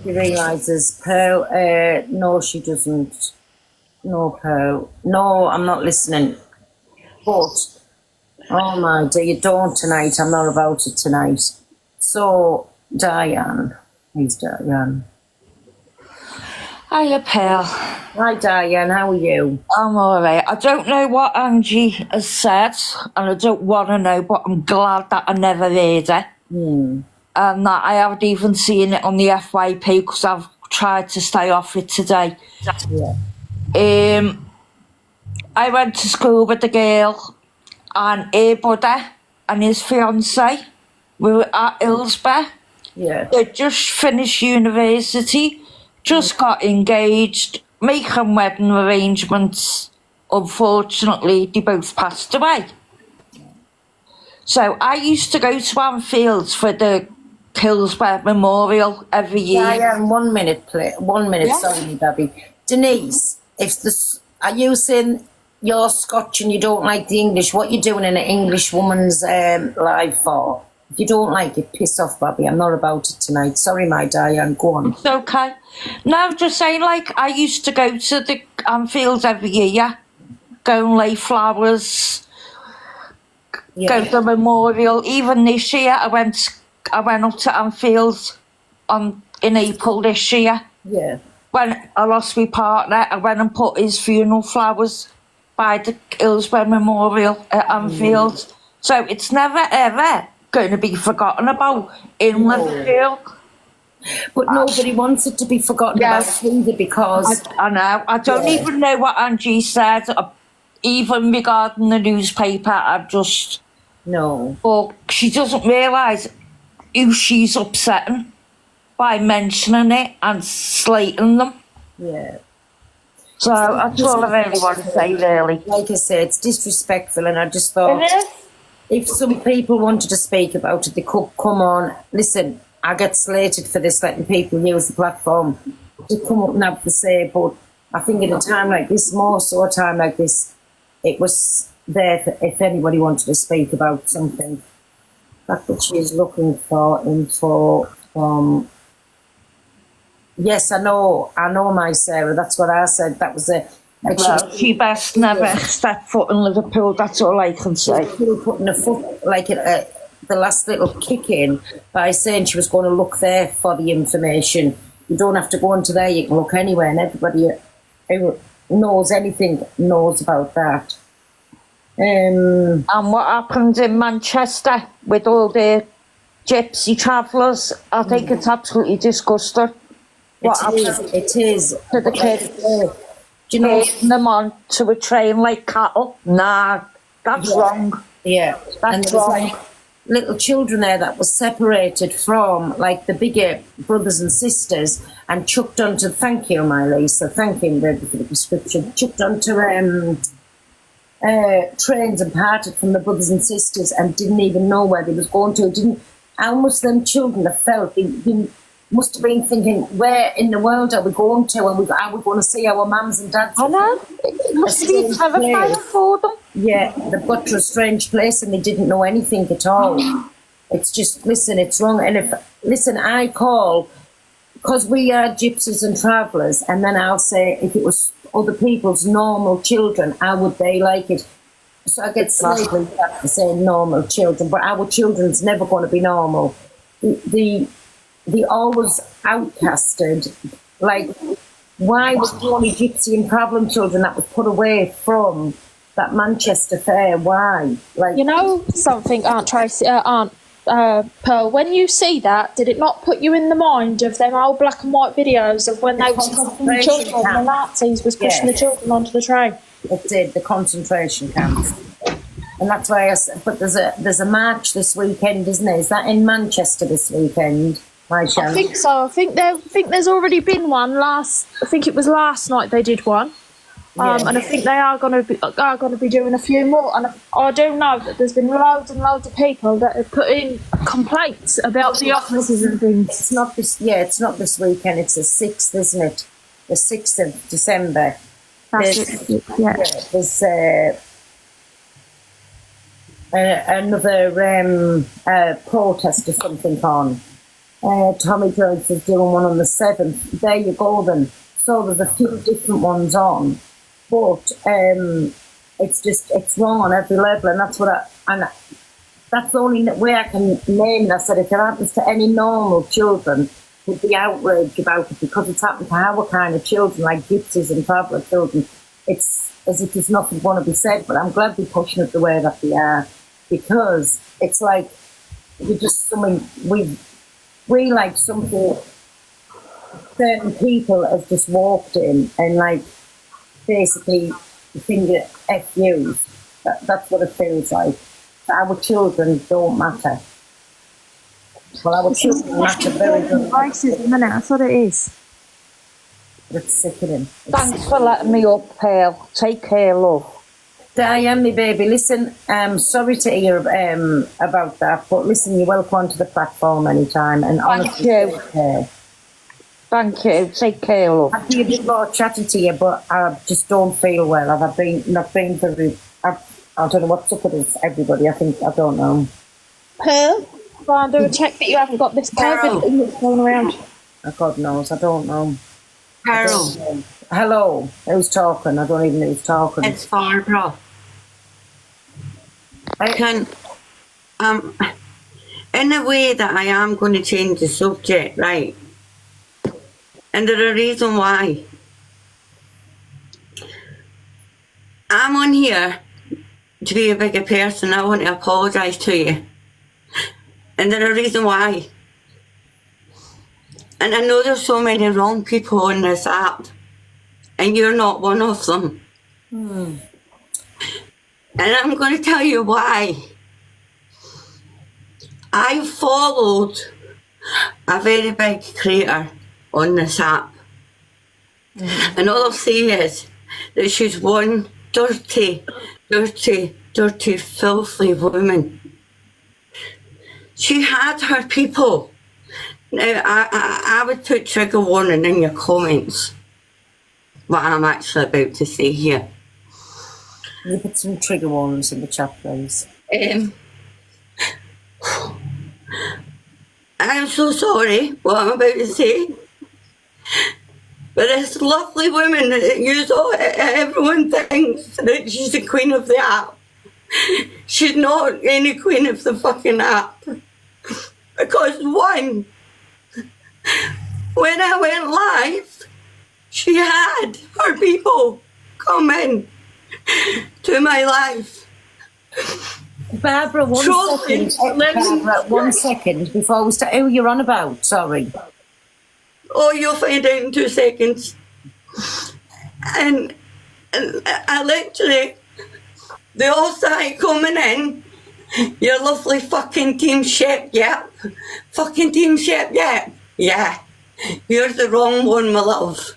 She realises Pearl. No, she doesn't. No, Pearl. No, I'm not listening. But, oh my dear, you don't tonight. I'm not about it tonight. So, Diane. Who's Diane? Hiya, Pearl. Hi, Diane. How are you? I'm alright. I don't know what Angie has said, and I don't want to know, but I'm glad that I never heard it. And that I haven't even seen it on the FYP because I've tried to stay off it today. Yeah. I went to school with the girl, and her brother and his fiancée were at Hillsborough. Yeah. They just finished university, just got engaged, making wedding arrangements. Unfortunately, they both passed away. So I used to go to Anfield for the Hillsborough Memorial every year. Diane, 1 minute, please. 1 minute, Yeah. sorry, Debbie. Denise, if this, are you saying you're Scotch and you don't like the English? What are you doing in an English woman's live for? If you don't like it, piss off, Bobby. I'm not about it tonight. Sorry, my Diane, go on. It's okay. No, just saying, like, I used to go to the Anfield every year, go and lay flowers, go to the memorial. Even this year, I went up to Anfield in April this year. Yeah. When I lost my partner, I went and put his funeral flowers by the Hillsborough Memorial at Anfield. So it's never, ever going to be forgotten about in Liverpool. But nobody wants it to be forgotten about either because... I know. I don't even know what Angie said, even regarding the newspaper. I just... No. But she doesn't realise who she's upsetting by mentioning it and slating them. Yeah. So that's all I really want to say, really. Like I said, it's disrespectful, and I just thought if some people wanted to speak about it, they could come on. Listen, I get slated for this, letting people use the platform to come up and have to say, but I think at a time like this, more so a time like this, it was there for, if anybody wanted to speak about something. That's what she is looking for info from. Yes, I know, my Sarah. That's what I said. That was a. Well, she best never step foot in Liverpool. That's all I can say. She was putting a foot, like the last little kick in by saying she was going to look there for the information. You don't have to go into there. You can look anywhere, and everybody who knows anything knows about that. And what happened in Manchester with all the gypsy travellers? I think it's absolutely disgusting. It is. To the kids. Do you know, taking them on to a train like cattle? Nah, that's wrong. Yeah, That's and there was wrong. like little children there that was separated from like the bigger brothers and sisters and chucked onto. Thank you, my Lisa. Thank you for the description. Chucked onto trains and parted from the brothers and sisters and didn't even know where they was going to. How much them children have felt. They must have been thinking, where in the world are we going to, and are we going to see our mums and dads? I know. It must be terrifying for them. Yeah, they've got to a strange place and they didn't know anything at all. It's just, listen, it's wrong. And I call, because we are gypsies and travellers, and then I'll say, if it was other people's normal children, how would they like it? So I get slavery for saying normal children, but our children's never going to be normal. They always outcasted. Like, why was the only gypsy and problem children that was put away from that Manchester Fair? Why? Like, you know something, Aunt Tracy, Pearl, when you see that, did it not put you in the mind of them old black and white videos of when they were stopping the children and the Nazis was pushing the children onto the train? It did, the concentration camps. And that's why I said, but there's a march this weekend, isn't there? Is that in Manchester this weekend? My I chance. think so. I think there's already been one last. I think it was last night they did one. Yeah. And I think they are going to be doing a few more. And I do know that there's been loads and loads of people that have put in complaints about the offices and things. It's not this. Yeah, it's not this weekend. It's the 6th, isn't it? The 6th of December. That's it. Yeah. There's another protest or something on. Tommy Jones is doing one on the 7th. There you go then. So there's a few different ones on. But it's wrong on every level, and that's that's the only way I can name it. I said if it happens to any normal children, would be outraged about it because it's happened to our kind of children, like gypsies and traveller children. It's as if there's nothing going to be said, but I'm glad they're pushing it the way that they are, because it's like we just something we like something certain people have just walked in and like basically finger FUs. That's what it feels like. Our children don't matter. Well, our children matter very much. Racism, isn't it? That's what it is. It's sickening. Thanks for letting me up, Pearl. Take care, love. Diane, my baby, listen, sorry to hear about that, but listen, you're welcome onto the platform anytime, and honestly, take care. Thank you. Take care, love. I'd be a bit more chatty to you, but I just don't feel well. I've not been very. I don't know what's up with this, everybody. I don't know. Pearl, go and do a check that you haven't got this COVID thing that's going around. God knows, I don't know. Carol. Hello, who's talking? I don't even know who's talking. It's Barbara. I can, in a way that I am going to change the subject, right? And there's a reason why. I'm on here to be a bigger person. I want to apologise to you. And there's a reason why. And I know there's so many wrong people on this app, and you're not one of them. And I'm going to tell you why. I followed a very big creator on this app. And all I'll say is that she's one dirty, filthy woman. She had her people. Now, I would put trigger warning in your comments, what I'm actually about to say here. You put some trigger warnings in the chat, please. I'm so sorry what I'm about to say, but this lovely woman that everyone thinks that she's the queen of the app. She's not any queen of the fucking app. Because one, when I went live, she had her people come in to my life. Barbara, one second before we start. Who you're on about? Sorry. Oh, you'll find out in 2 seconds. And I literally, they all started coming in. Your lovely fucking Team Shep, yep. Fucking Team Shep, yep. Yeah. You're the wrong one, my love.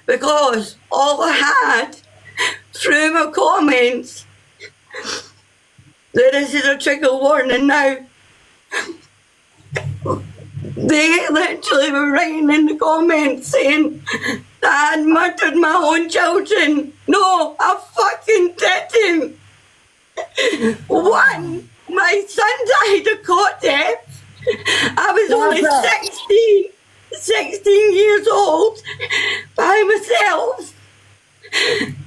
Because all I had through my comments, this is a trigger warning now. They literally were writing in the comments saying that I'd murdered my own children. No, I fucking didn't. One, my son died of cot death. I was only 16 years old by myself.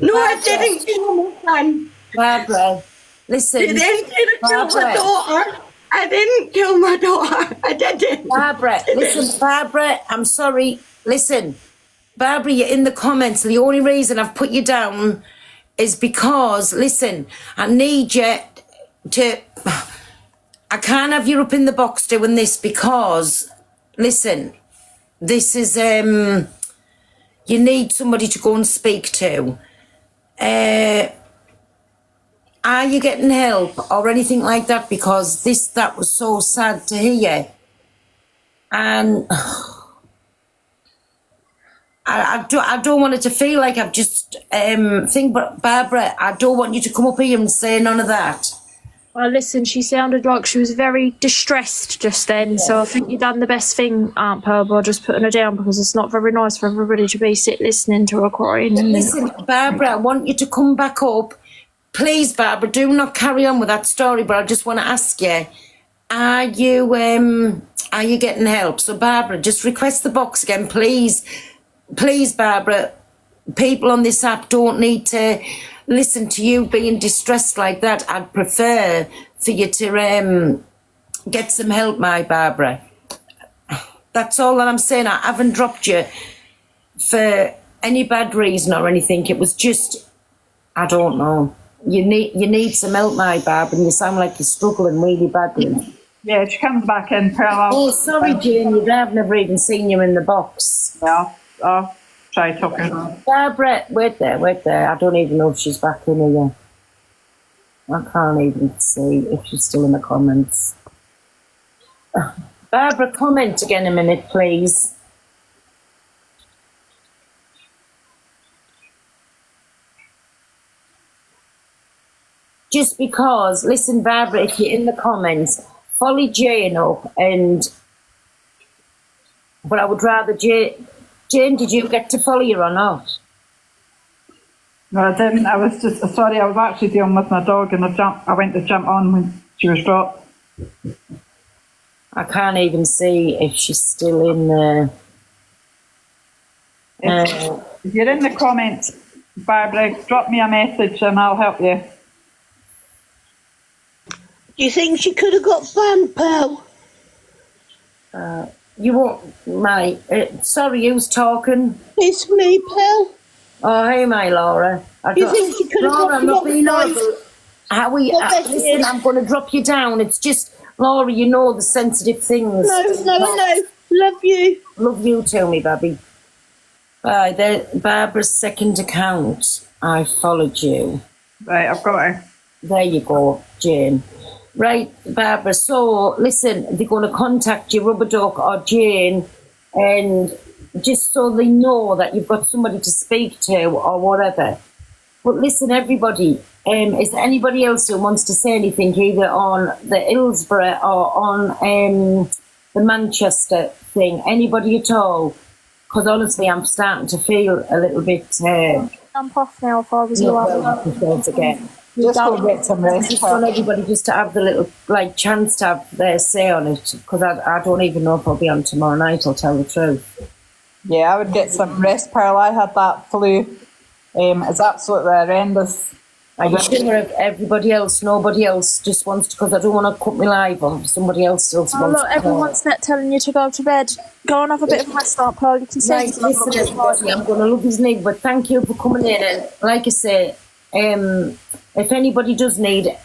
No, I didn't kill my son. Barbara, listen. You didn't kill my daughter. I didn't kill my daughter. I didn't. Barbara, listen, Barbara, I'm sorry. Listen, Barbara, you're in the comments. The only reason I've put you down is because, listen, I need you to... I can't have you up in the box doing this because, listen, this is... you need somebody to go and speak to. Are you getting help or anything like that? Because that was so sad to hear. And I don't want it to feel like I've just but Barbara, I don't want you to come up here and say none of that. Well, listen, she sounded like she was very distressed just then, so I think you've done the best thing, Aunt Pearl, by just putting her down, because it's not very nice for everybody to be listening to her crying. Listen, Barbara, I want you to come back up. Please, Barbara, do not carry on with that story, but I just want to ask you, are you getting help? So, Barbara, just request the box again, please. Please, Barbara, people on this app don't need to listen to you being distressed like that. I'd prefer for you to get some help, my Barbara. That's all that I'm saying. I haven't dropped you for any bad reason or anything. It was just, I don't know. You need some help, my Barbara, and you sound like you're struggling really badly. Yeah, she comes back in parallel. Oh, sorry, Jane, I've never even seen you in the box. Yeah, I'll try talking. Barbara, wait there. I don't even know if she's back in here. I can't even see if she's still in the comments. Barbara, comment again a minute, please. Just because, listen, Barbara, if you're in the comments, follow Jane up but I would rather Jane, did you get to follow her or not? No, I didn't. I was just sorry. I was actually dealing with my dog, and I went to jump on when she was dropped. I can't even see if she's still in there. If you're in the comments, Barbara, drop me a message and I'll help you. Do you think she could have got banned, Pearl? You won't, mate. Sorry, who's talking? It's me, Pearl. Oh, hey, my Laura. You think she could have Laura, I'm not being got horrible. Listen, I'm going to drop you down. It's just, Laura, you know the sensitive things. No. Love you. Love you too, me baby. Barbara's second account. I followed you. Right, I've got her. There you go, Jane. Right, Barbara, so listen, they're going to contact you, Rubber Duck or Jane, and just so they know that you've got somebody to speak to or whatever. But listen, everybody, is there anybody else who wants to say anything either on the Hillsborough or on the Manchester thing? Anybody at all? Because honestly, I'm starting to feel a little bit... I'm off now if I was you. Again. Just go get some rest. I just want everybody just to have the little chance to have their say on it, because I don't even know if I'll be on tomorrow night, I'll tell the truth. Yeah, I would get some rest, Pearl. I had that flu. It's absolutely horrendous. Are you sure everybody else, nobody else just wants to, because I don't want to cut my live on, somebody else still wants look, to. everyone's not telling you to go to bed. Go and have a bit of rest, Aunt Pearl. You can say listen, everybody, I'm going to love his name, but thank you for coming in. And like I say, if anybody does need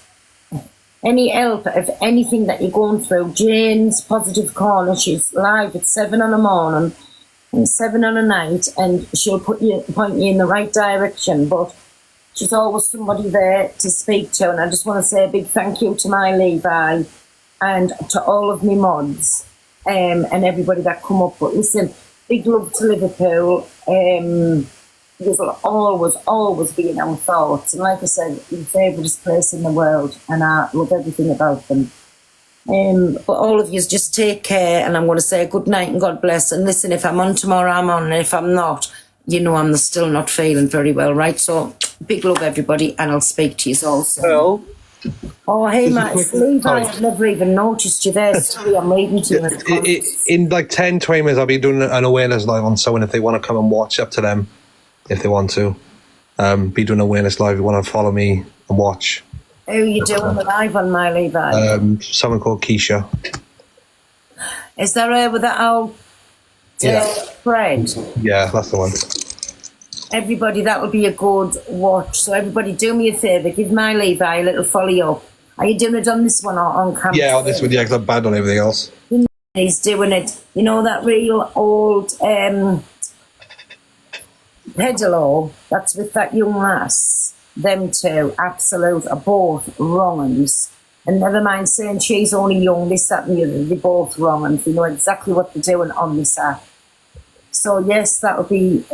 any help of anything that you're going through, Jane's Positive Corner, she's live at 7 in the morning and 7 at night, and she'll point you in the right direction. But she's always somebody there to speak to, and I just want to say a big thank you to my Levi and to all of me mods and everybody that come up. But listen, big love to Liverpool. You will always be in our thoughts. And like I said, the favourite place in the world, and I love everything about them. But all of you just take care, and I'm going to say good night and God bless. And listen, if I'm on tomorrow, I'm on, and if I'm not, you know I'm still not feeling very well, right? So big love, everybody, and I'll speak to you all soon. Hello. Oh, hey, Matt, it's Levi. I've never even noticed you there. Sorry, I'm reading to you. In 10, 20 minutes, I'll be doing an awareness live on someone. If they want to come and watch, up to them. If they want to. Be doing awareness live. If you want to follow me and watch. Who are you doing the live on, my Levi? Someone called Keisha. Is that with that old Fred? Yeah, that's the one. Everybody, that will be a good watch. So everybody, do me a favour, give my Levi a little follow up. Are you doing it on this one or on camera? Yeah, on this one, yeah, because I'm bad on everything else. He's doing it. You know that real old pedalo, that's with that young lass. Them two, absolute, are both wrong uns. And never mind saying she's only young, this, that and the other, they're both wrong and they know exactly what they're doing on this app. So yes, that'll be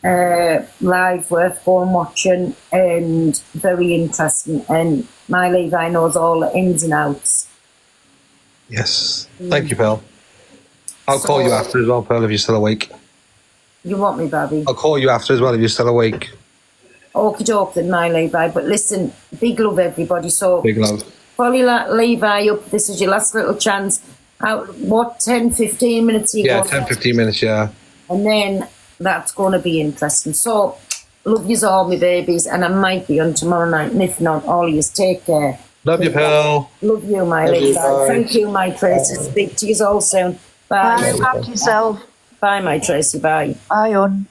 live worth going watching and very interesting. And my Levi knows all the ins and outs. Yes. Thank you, Pearl. I'll call you after as well, Pearl, if you're still awake. You want me, Bobby? I'll call you after as well if you're still awake. Okie doke then, my Levi. But listen, big love, everybody. So Big love. follow Levi up. This is your last little chance. What, 10, 15 minutes? You Yeah, go? 10, 15 minutes, yeah. And then that's going to be interesting. So, love yous all, my babies. And I might be on tomorrow night. And if not, all of yous take care. Love you, Pearl. Love you, my Love you, Levi. bye. Thank you, my Tracy. Speak to yous all soon. Bye. Bye, look after yourself. Bye, my Tracy. Bye. Bye, on.